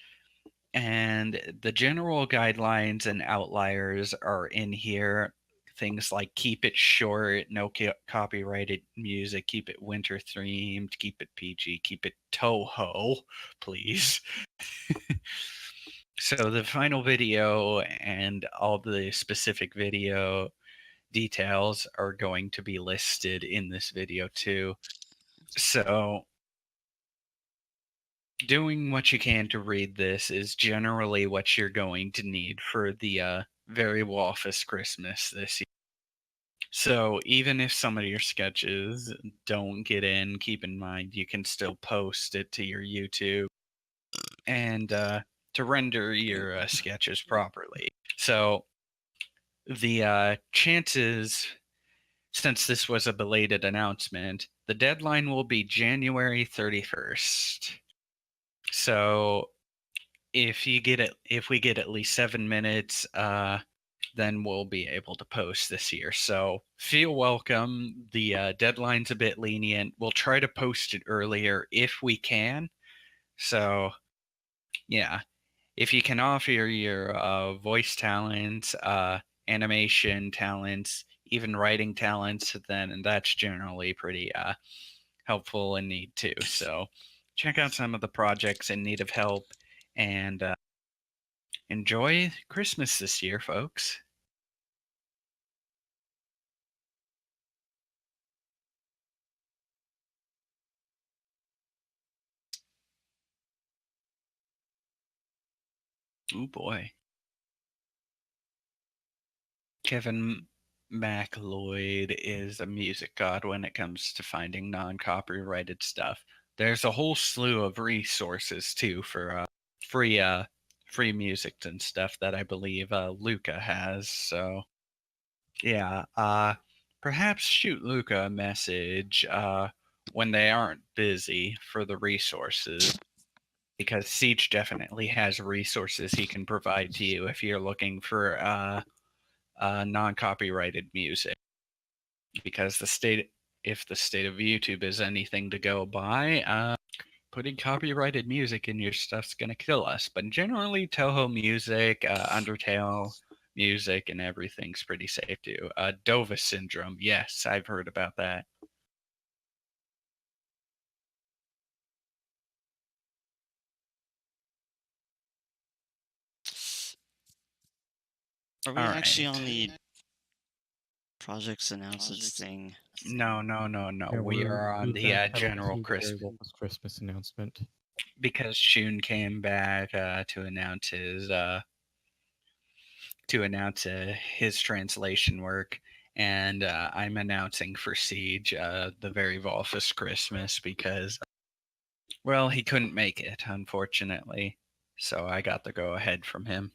And the general guidelines and outliers are in here. Things like keep it short, no copyrighted music, keep it winter themed, keep it PG, keep it Toho, please. So the final video and all the specific video details are going to be listed in this video too. So doing what you can to read this is generally what you're going to need for the Very Office Christmas this year. So even if some of your sketches don't get in, keep in mind you can still post it to your YouTube and to render your sketches properly. So the chances, since this was a belated announcement, the deadline will be January 31st. So if we get at least 7 minutes, then we'll be able to post this year. So feel welcome. The deadline's a bit lenient. We'll try to post it earlier if we can. So yeah, if you can offer your voice talents, animation talents, even writing talents, then that's generally pretty helpful and neat too. So check out some of the projects in need of help and enjoy Christmas this year, folks. Oh boy. Kevin MacLeod is a music god when it comes to finding non-copyrighted stuff. There's a whole slew of resources too for free music and stuff that I believe Luca has. So yeah, perhaps shoot Luca a message when they aren't busy for the resources, because Siege definitely has resources he can provide to you if you're looking for non-copyrighted music. Because if the state of YouTube is anything to go by, putting copyrighted music in your stuff's gonna kill us. But generally, Toho music, Undertale music, and everything's pretty safe too. Dova syndrome, yes, I've heard about that. Are we actually Alright. on the projects announcements thing? No. Yeah, We are on the backpedaled general to the Very Christmas, Office Christmas announcement. because Shun came back to announce his translation work, and I'm announcing for Siege the Very Volfus Christmas because, well, he couldn't make it, unfortunately, so I got the go ahead from him.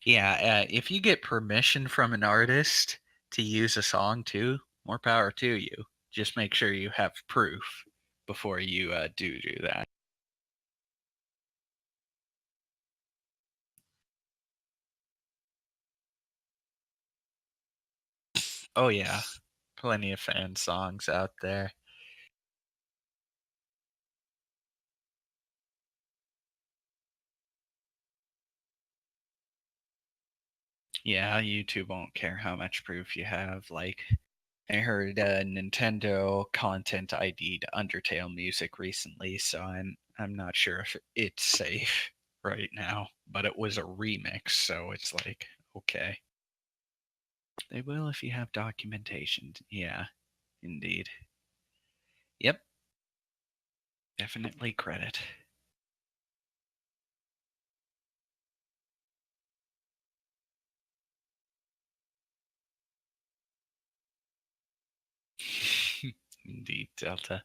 Yeah, if you get permission from an artist to use a song too, more power to you. Just make sure you have proof before you do that. Oh yeah, plenty of fan songs out there. Yeah, YouTube won't care how much proof you have. Like, I heard Nintendo Content ID'd Undertale music recently, so I'm not sure if it's safe right now. But it was a remix, so it's like, okay. They will if you have documentation. Yeah, indeed. Yep. Definitely credit. Indeed, Delta.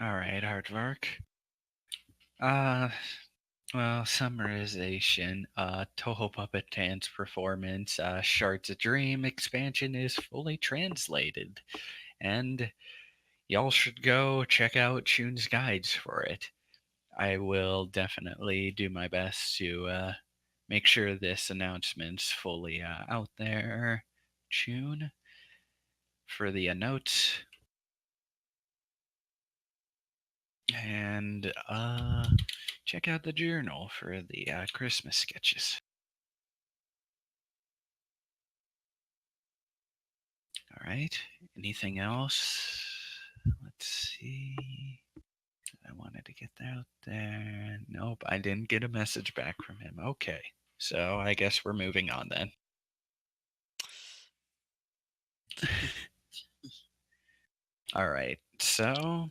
All right, Aardvark. Well, summarization, Toho Puppet Dance performance, Shards of Dream expansion is fully translated, and y'all should go check out Shun's guides for it. I will definitely do my best to make sure this announcement's fully out there. Shun, for the notes. And check out the journal for the Christmas sketches. All right. Anything else? Let's see. I wanted to get that out there. Nope, I didn't get a message back from him. Okay. So I guess we're moving on then. All right. So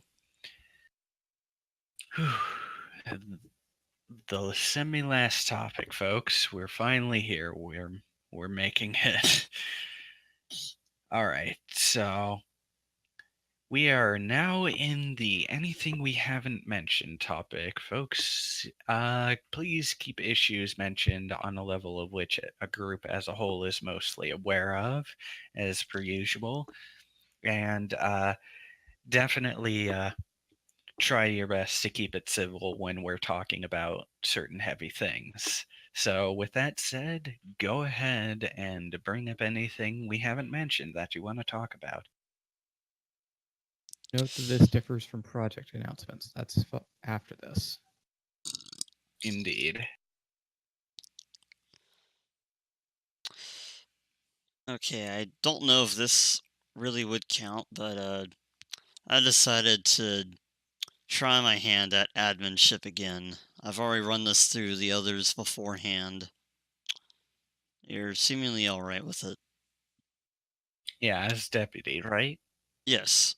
the semi-last topic, folks. We're finally here. We're making it. All right. So we are now in the anything we haven't mentioned topic, folks. Please keep issues mentioned on a level of which a group as a whole is mostly aware of, as per usual, and definitely try your best to keep it civil when we're talking about certain heavy things. So, with that said, go ahead and bring up anything we haven't mentioned that you want to talk about. Note that this differs from project announcements. That's after this. Indeed. Okay, I don't know if this really would count, but I decided to try my hand at adminship again. I've already run this through the others beforehand. You're seemingly alright with it. Yeah, as deputy, right? Yes.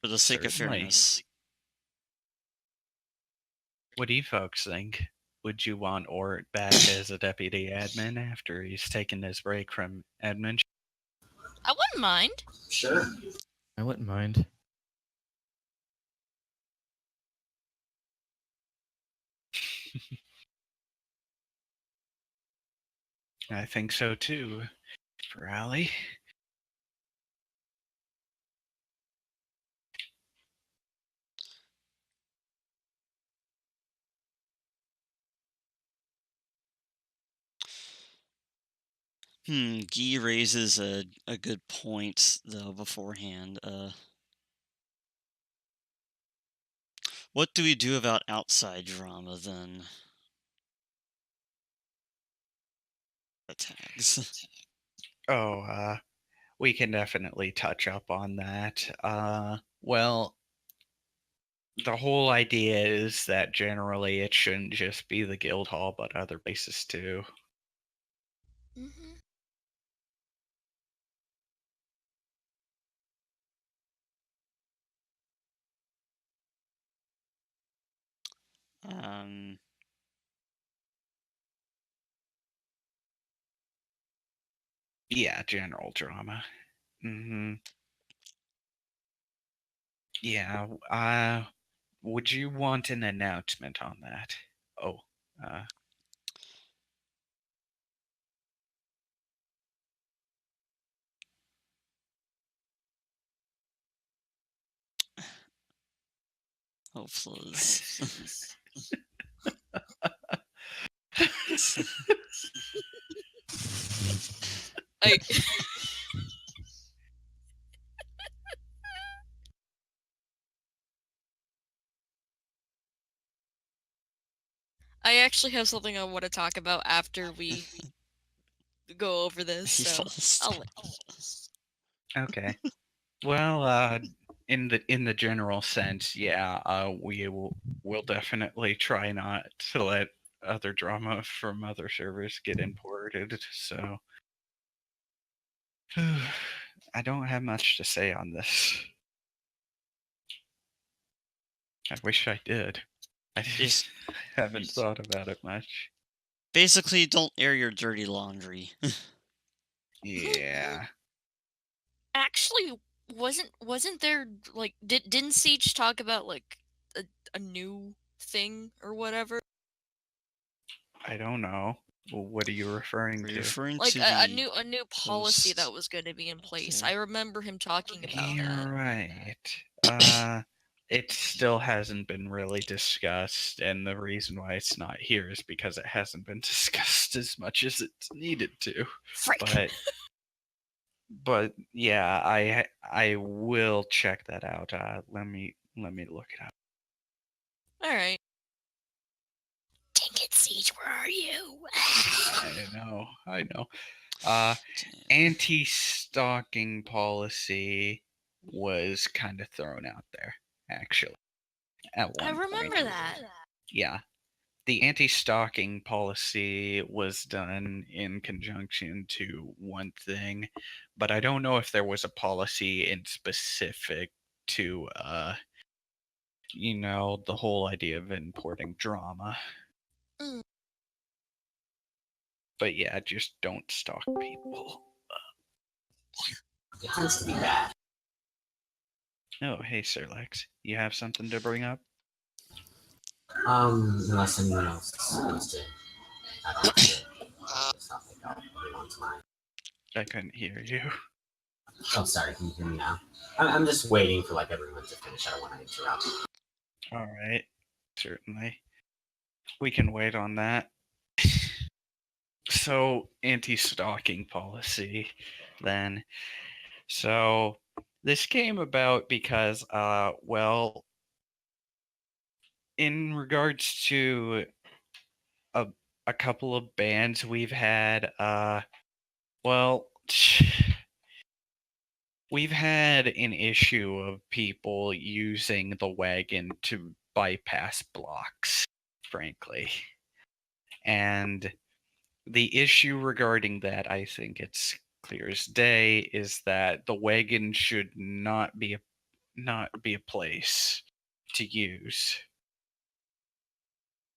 For the sake of Certainly. fairness. What do you folks think? Would you want Ort back as a deputy admin after he's taken his break from admin? I wouldn't mind. Sure. I wouldn't mind. I think so too. For Ali. Guy raises a good point, though, beforehand. What do we do about outside drama, then? The tags. Oh, we can definitely touch up on that. Well, the whole idea is that generally it shouldn't just be the guild hall, but other places too. Mm-hmm. Yeah, general drama. Yeah, would you want an announcement on that? Oh, Hopefully. I actually have something I want to talk about after we go over this. So okay. Well, in the general sense, yeah, we'll definitely try not to let other drama from other servers get imported. So I don't have much to say on this. I wish I did. I just haven't thought about it much. Basically, don't air your dirty laundry. Yeah. actually, wasn't there like didn't Siege talk about like a new thing or whatever? I don't know. Well, what are you referring Are you to? referring Like to a the new policy post? that was going to be in place. there? I remember him talking about You're that. right. It still hasn't been really discussed, and the reason why it's not here is because it hasn't been discussed as much as it's needed to. Frick. But yeah, I will check that out. Let me look it up. All right. Dang it, Siege, where are you? I know. Damn. Anti-stalking policy was kind of thrown out there, actually, at I one remember point. that. Yeah. The anti-stalking policy was done in conjunction to one thing, but I don't know if there was a policy in specific to, the whole idea of importing drama. Mm. But yeah, just don't stalk people. It has to be bad. Oh, hey, Sir Lex. You have something to bring up? Unless anyone else wants to add on to this topic, I'll move on to mine. I couldn't hear you. Oh, sorry. Can you hear me now? I'm just waiting for like everyone to finish. I don't want to interrupt. All right. Certainly. We can wait on that. So, anti-stalking policy, then. So, this came about because, in regards to a couple of bans we've had, we've had an issue of people using the wagon to bypass blocks, frankly. And the issue regarding that, I think it's clear as day, is that the wagon should not be a place to use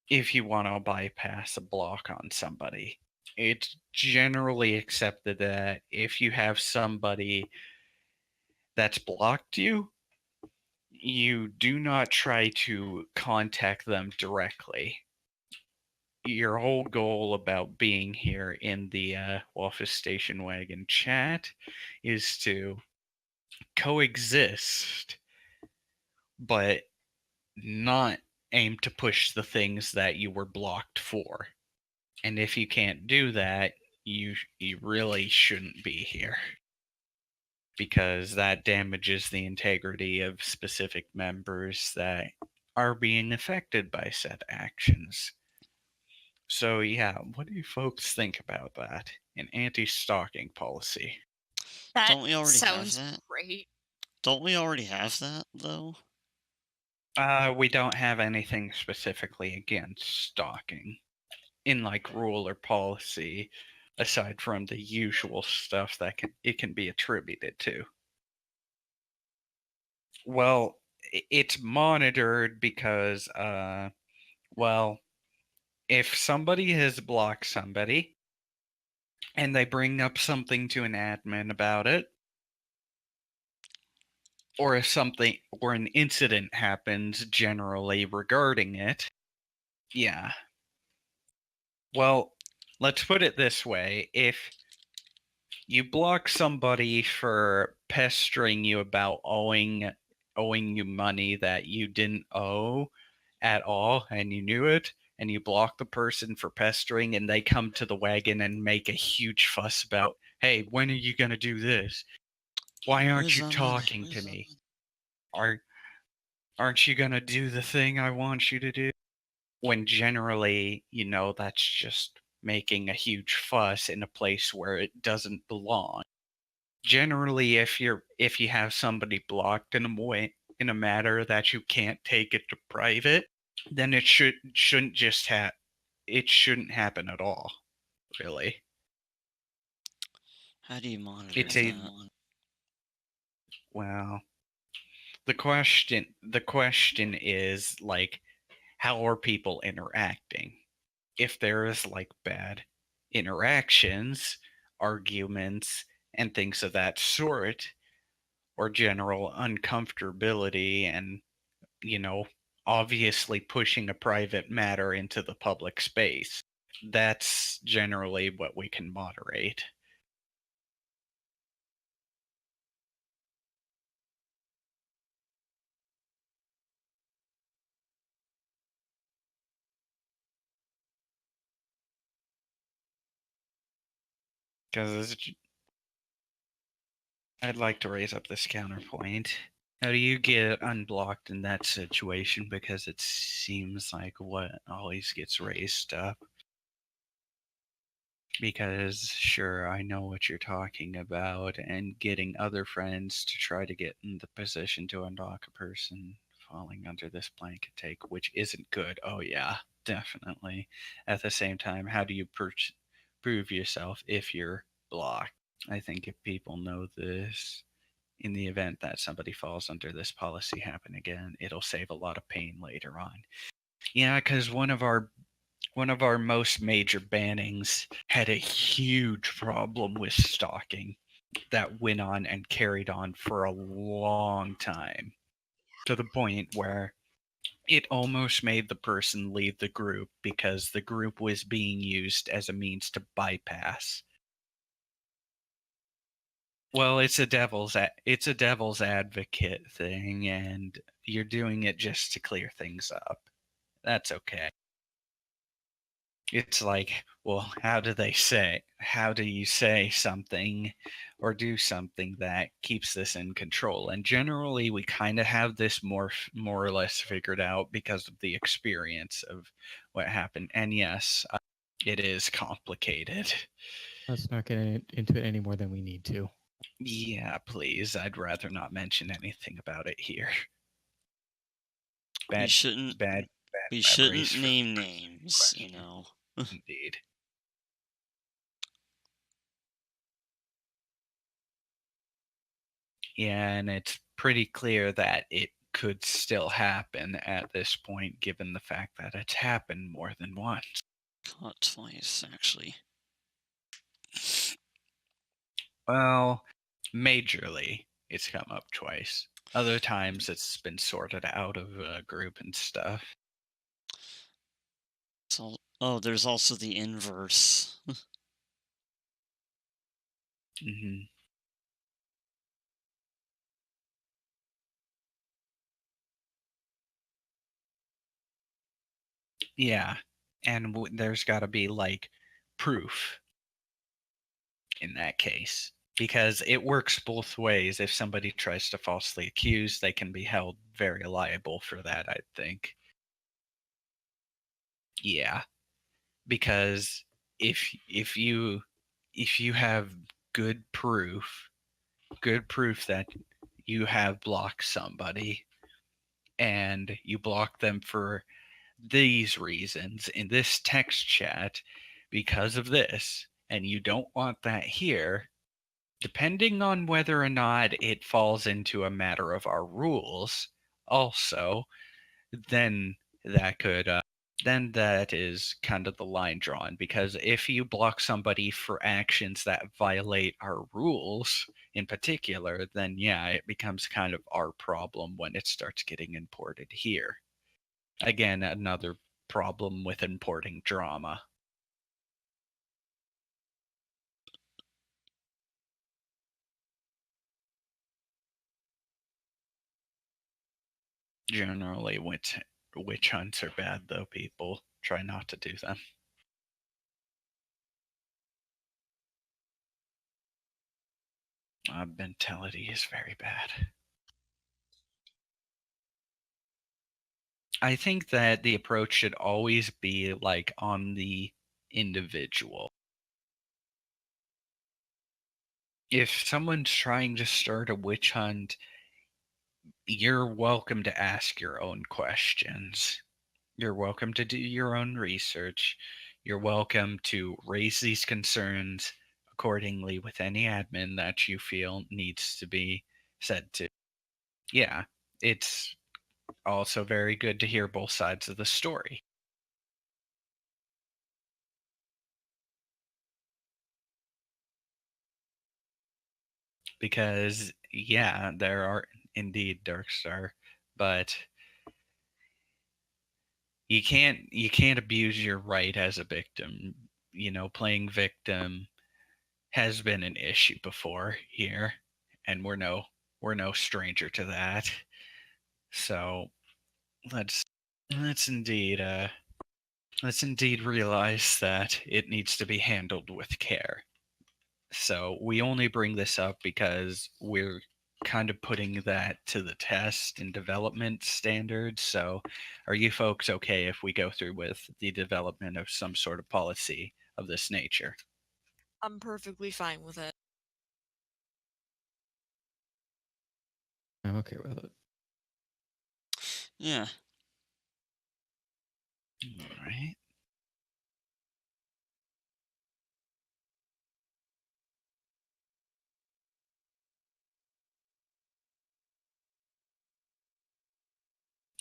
if you want to bypass a block on somebody. It's generally accepted that if you have somebody that's blocked you, you do not try to contact them directly. Your whole goal about being here in the Office Station Wagon chat is to coexist, but not aim to push the things that you were blocked for. And if you can't do that, you really shouldn't be here, because that damages the integrity of specific members that are being affected by said actions. So yeah, what do you folks think about that? An anti-stalking policy. That Don't we already have sounds that? great. Don't we already have that though? We don't have anything specifically against stalking in like rule or policy, aside from the usual stuff that it can be attributed to. Well, it's monitored because, if somebody has blocked somebody and they bring up something to an admin about it, or if an incident happens generally regarding it, yeah. Well, let's put it this way. If you block somebody for pestering you about owing you money that you didn't owe at all, and you knew it, and you block the person for pestering, and they come to the wagon and make a huge fuss about, hey, when are you going to do this? Why aren't Where's you my money? talking Where's to my me? money? Aren't you going to do the thing I want you to do? When generally, that's just making a huge fuss in a place where it doesn't belong. Generally, if you have somebody blocked in a matter that you can't take it to private, then it shouldn't happen at all, really. How do you monitor It's that? Well, the question is like, how are people interacting? If there is like bad interactions, arguments, and things of that sort, or general uncomfortability and, obviously pushing a private matter into the public space. That's generally what we can moderate. Because I'd like to raise up this counterpoint. How do you get unblocked in that situation? Because it seems like what always gets raised up. Because, sure, I know what you're talking about, and getting other friends to try to get in the position to unlock a person falling under this blanket take, which isn't good. Oh, yeah, definitely. At the same time, how do you prove yourself if you're blocked? I think if people know this, in the event that somebody falls under this policy happen again, it'll save a lot of pain later on. Yeah, because one of our most major bannings had a huge problem with stalking that went on and carried on for a long time, to the point where it almost made the person leave the group because the group was being used as a means to bypass. Well, it's a devil's advocate thing, and you're doing it just to clear things up. That's okay. It's like, well, how do you say something or do something that keeps this in control? And generally, we kind of have this more or less figured out because of the experience of what happened. And yes, it is complicated. Let's not get into it any more than we need to. Yeah, please. I'd rather not mention anything about it here. We shouldn't memories for name names, you know. Indeed. Yeah, and it's pretty clear that it could still happen at this point, given the fact that it's happened more than once. Caught twice, actually. Well, majorly, it's come up twice. Other times, it's been sorted out of a group and stuff. So, there's also the inverse. Mm-hmm. Yeah, and there's got to be like proof in that case, because it works both ways. If somebody tries to falsely accuse, they can be held very liable for that, I think. Yeah, because if you have good proof that you have blocked somebody, and you block them for these reasons in this text chat because of this, and you don't want that here, depending on whether or not it falls into a matter of our rules also, then that is kind of the line drawn. Because if you block somebody for actions that violate our rules in particular, then yeah, it becomes kind of our problem when it starts getting imported here. Again, another problem with importing drama. Generally, witch hunts are bad, though. People try not to do them. Mentality is very bad. I think that the approach should always be like on the individual. If someone's trying to start a witch hunt, you're welcome to ask your own questions. You're welcome to do your own research. You're welcome to raise these concerns accordingly with any admin that you feel needs to be said to. Yeah, it's also very good to hear both sides of the story. because yeah, there are indeed Darkstar, but you can't abuse your right as a victim. You know, playing victim has been an issue before here, and we're no stranger to that. So let's let's indeed let's indeed realize that it needs to be handled with care. So we only bring this up because we're kind of putting that to the test in development standards. So are you folks okay if we go through with the development of some sort of policy of this nature? I'm perfectly fine with it. I'm okay with it. Yeah. All right.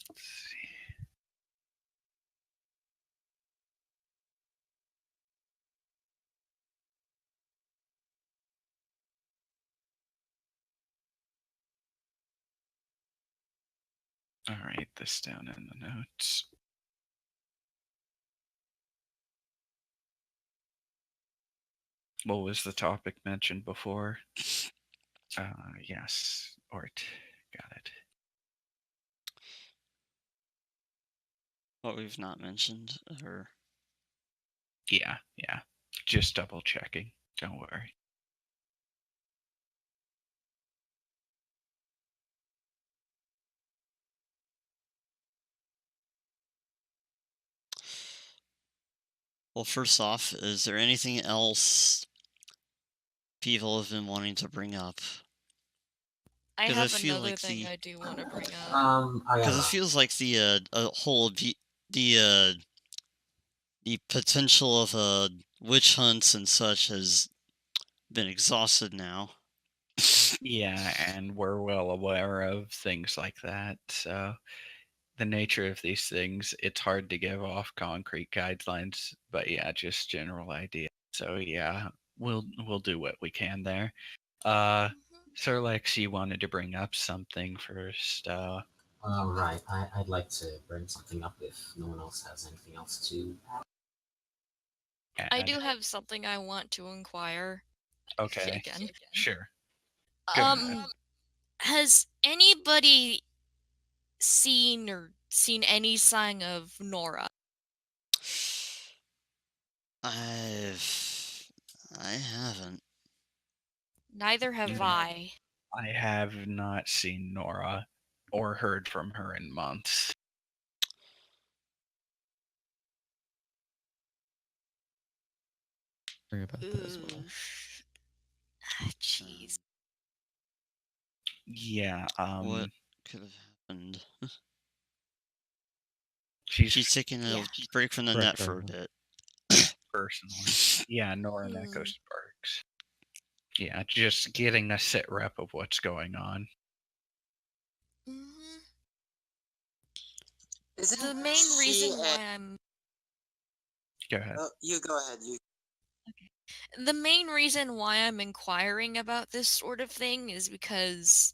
Let's see. All right, this down in the notes. What was the topic mentioned before? Yes, Ort. Got it. What we've not mentioned, or Yeah. Just double checking. Don't worry. well, first off, is there anything else people have been wanting to bring up? I 'Cause I have feel another like thing the- I do want to bring up. I Because got it feels like the the potential of witch hunts and such has been exhausted now. Yeah, and we're well aware of things like that. So the nature of these things, it's hard to give off concrete guidelines, but yeah, just general idea. So yeah, we'll do what we can there. Sir Lex, you wanted to bring up something first. right. I'd like to bring something up if no one else has anything else to add. I do have something I want to inquire. Okay. Again. Sure. Go ahead. Has anybody seen any sign of Nora? I haven't. Neither have Mm. I. I have not seen Nora or heard from her in months. Worry about that as well. Jeez. Yeah, What could have happened? she's taking a Yeah. break from the Correct, net for a Arnold. bit. personally. Yeah, Nora Hmm. Echo Sparks. Yeah, just getting a sit rep of what's going on. Mhm. Isn't The main she reason a- why I'm Go ahead. Oh, you go ahead. You. the main reason why I'm inquiring about this sort of thing is because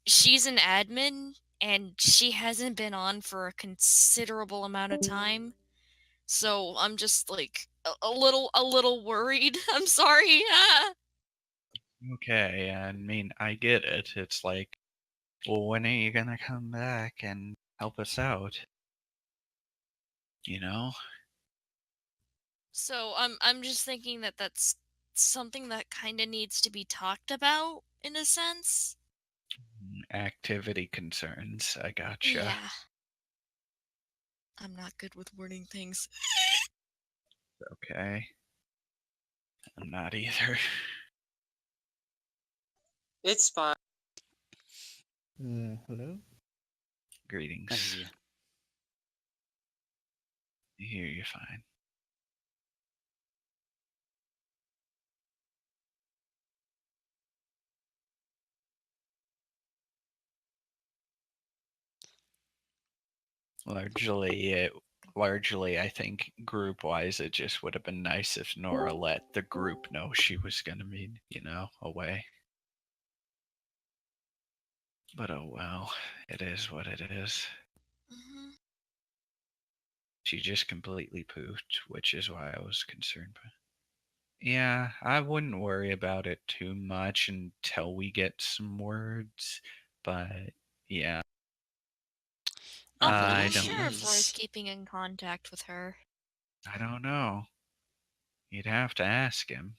she's an admin and she hasn't been on for a considerable amount of time. So I'm just like a little worried. I'm sorry. Okay, I mean, I get it. It's like, well, when are you gonna come back and help us out? You know? So I'm just thinking that that's something that kind of needs to be talked about in a sense. Activity concerns. I gotcha. Yeah. I'm not good with wording things. Okay. I'm not either. It's fine. Hello? Greetings. I hear ya. I hear you fine. Largely, I think group-wise, it just would have been nice if Nora let the group know she was gonna be, away. But oh well, it is what it is. Mhm. She just completely pooped, which is why I was concerned. But yeah, I wouldn't worry about it too much until we get some words. But yeah, I'm I not don't. sure if Roy's Jeez. keeping in contact with her. I don't know. You'd have to ask him.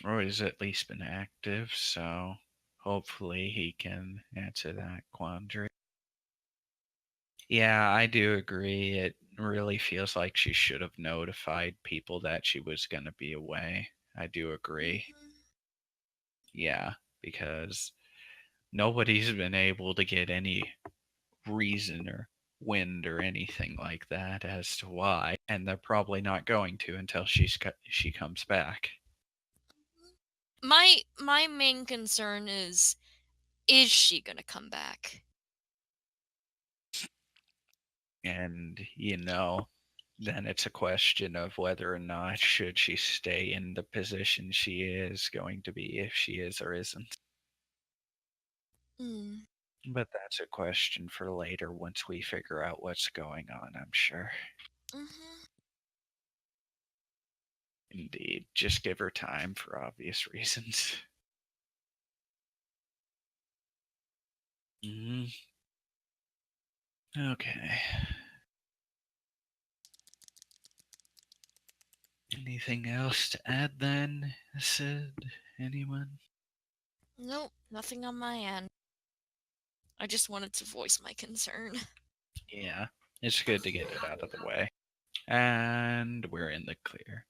Roy's at least been active, so hopefully he can answer that quandary. Yeah, I do agree. It really feels like she should have notified people that she was going to be away. I do agree. Mhm. Yeah, because nobody's been able to get any reason or wind or anything like that as to why, and they're probably not going to until she comes back. My main concern is she gonna come back? And then it's a question of whether or not should she stay in the position she is going to be, if she is or isn't. Hmm. But that's a question for later once we figure out what's going on, I'm sure. Mhm. Indeed. Just give her time for obvious reasons. Hmm. Okay. Anything else to add then, Sid? Anyone? Nope, nothing on my end. I just wanted to voice my concern. Yeah. It's good to get it out of the way. And we're in the clear.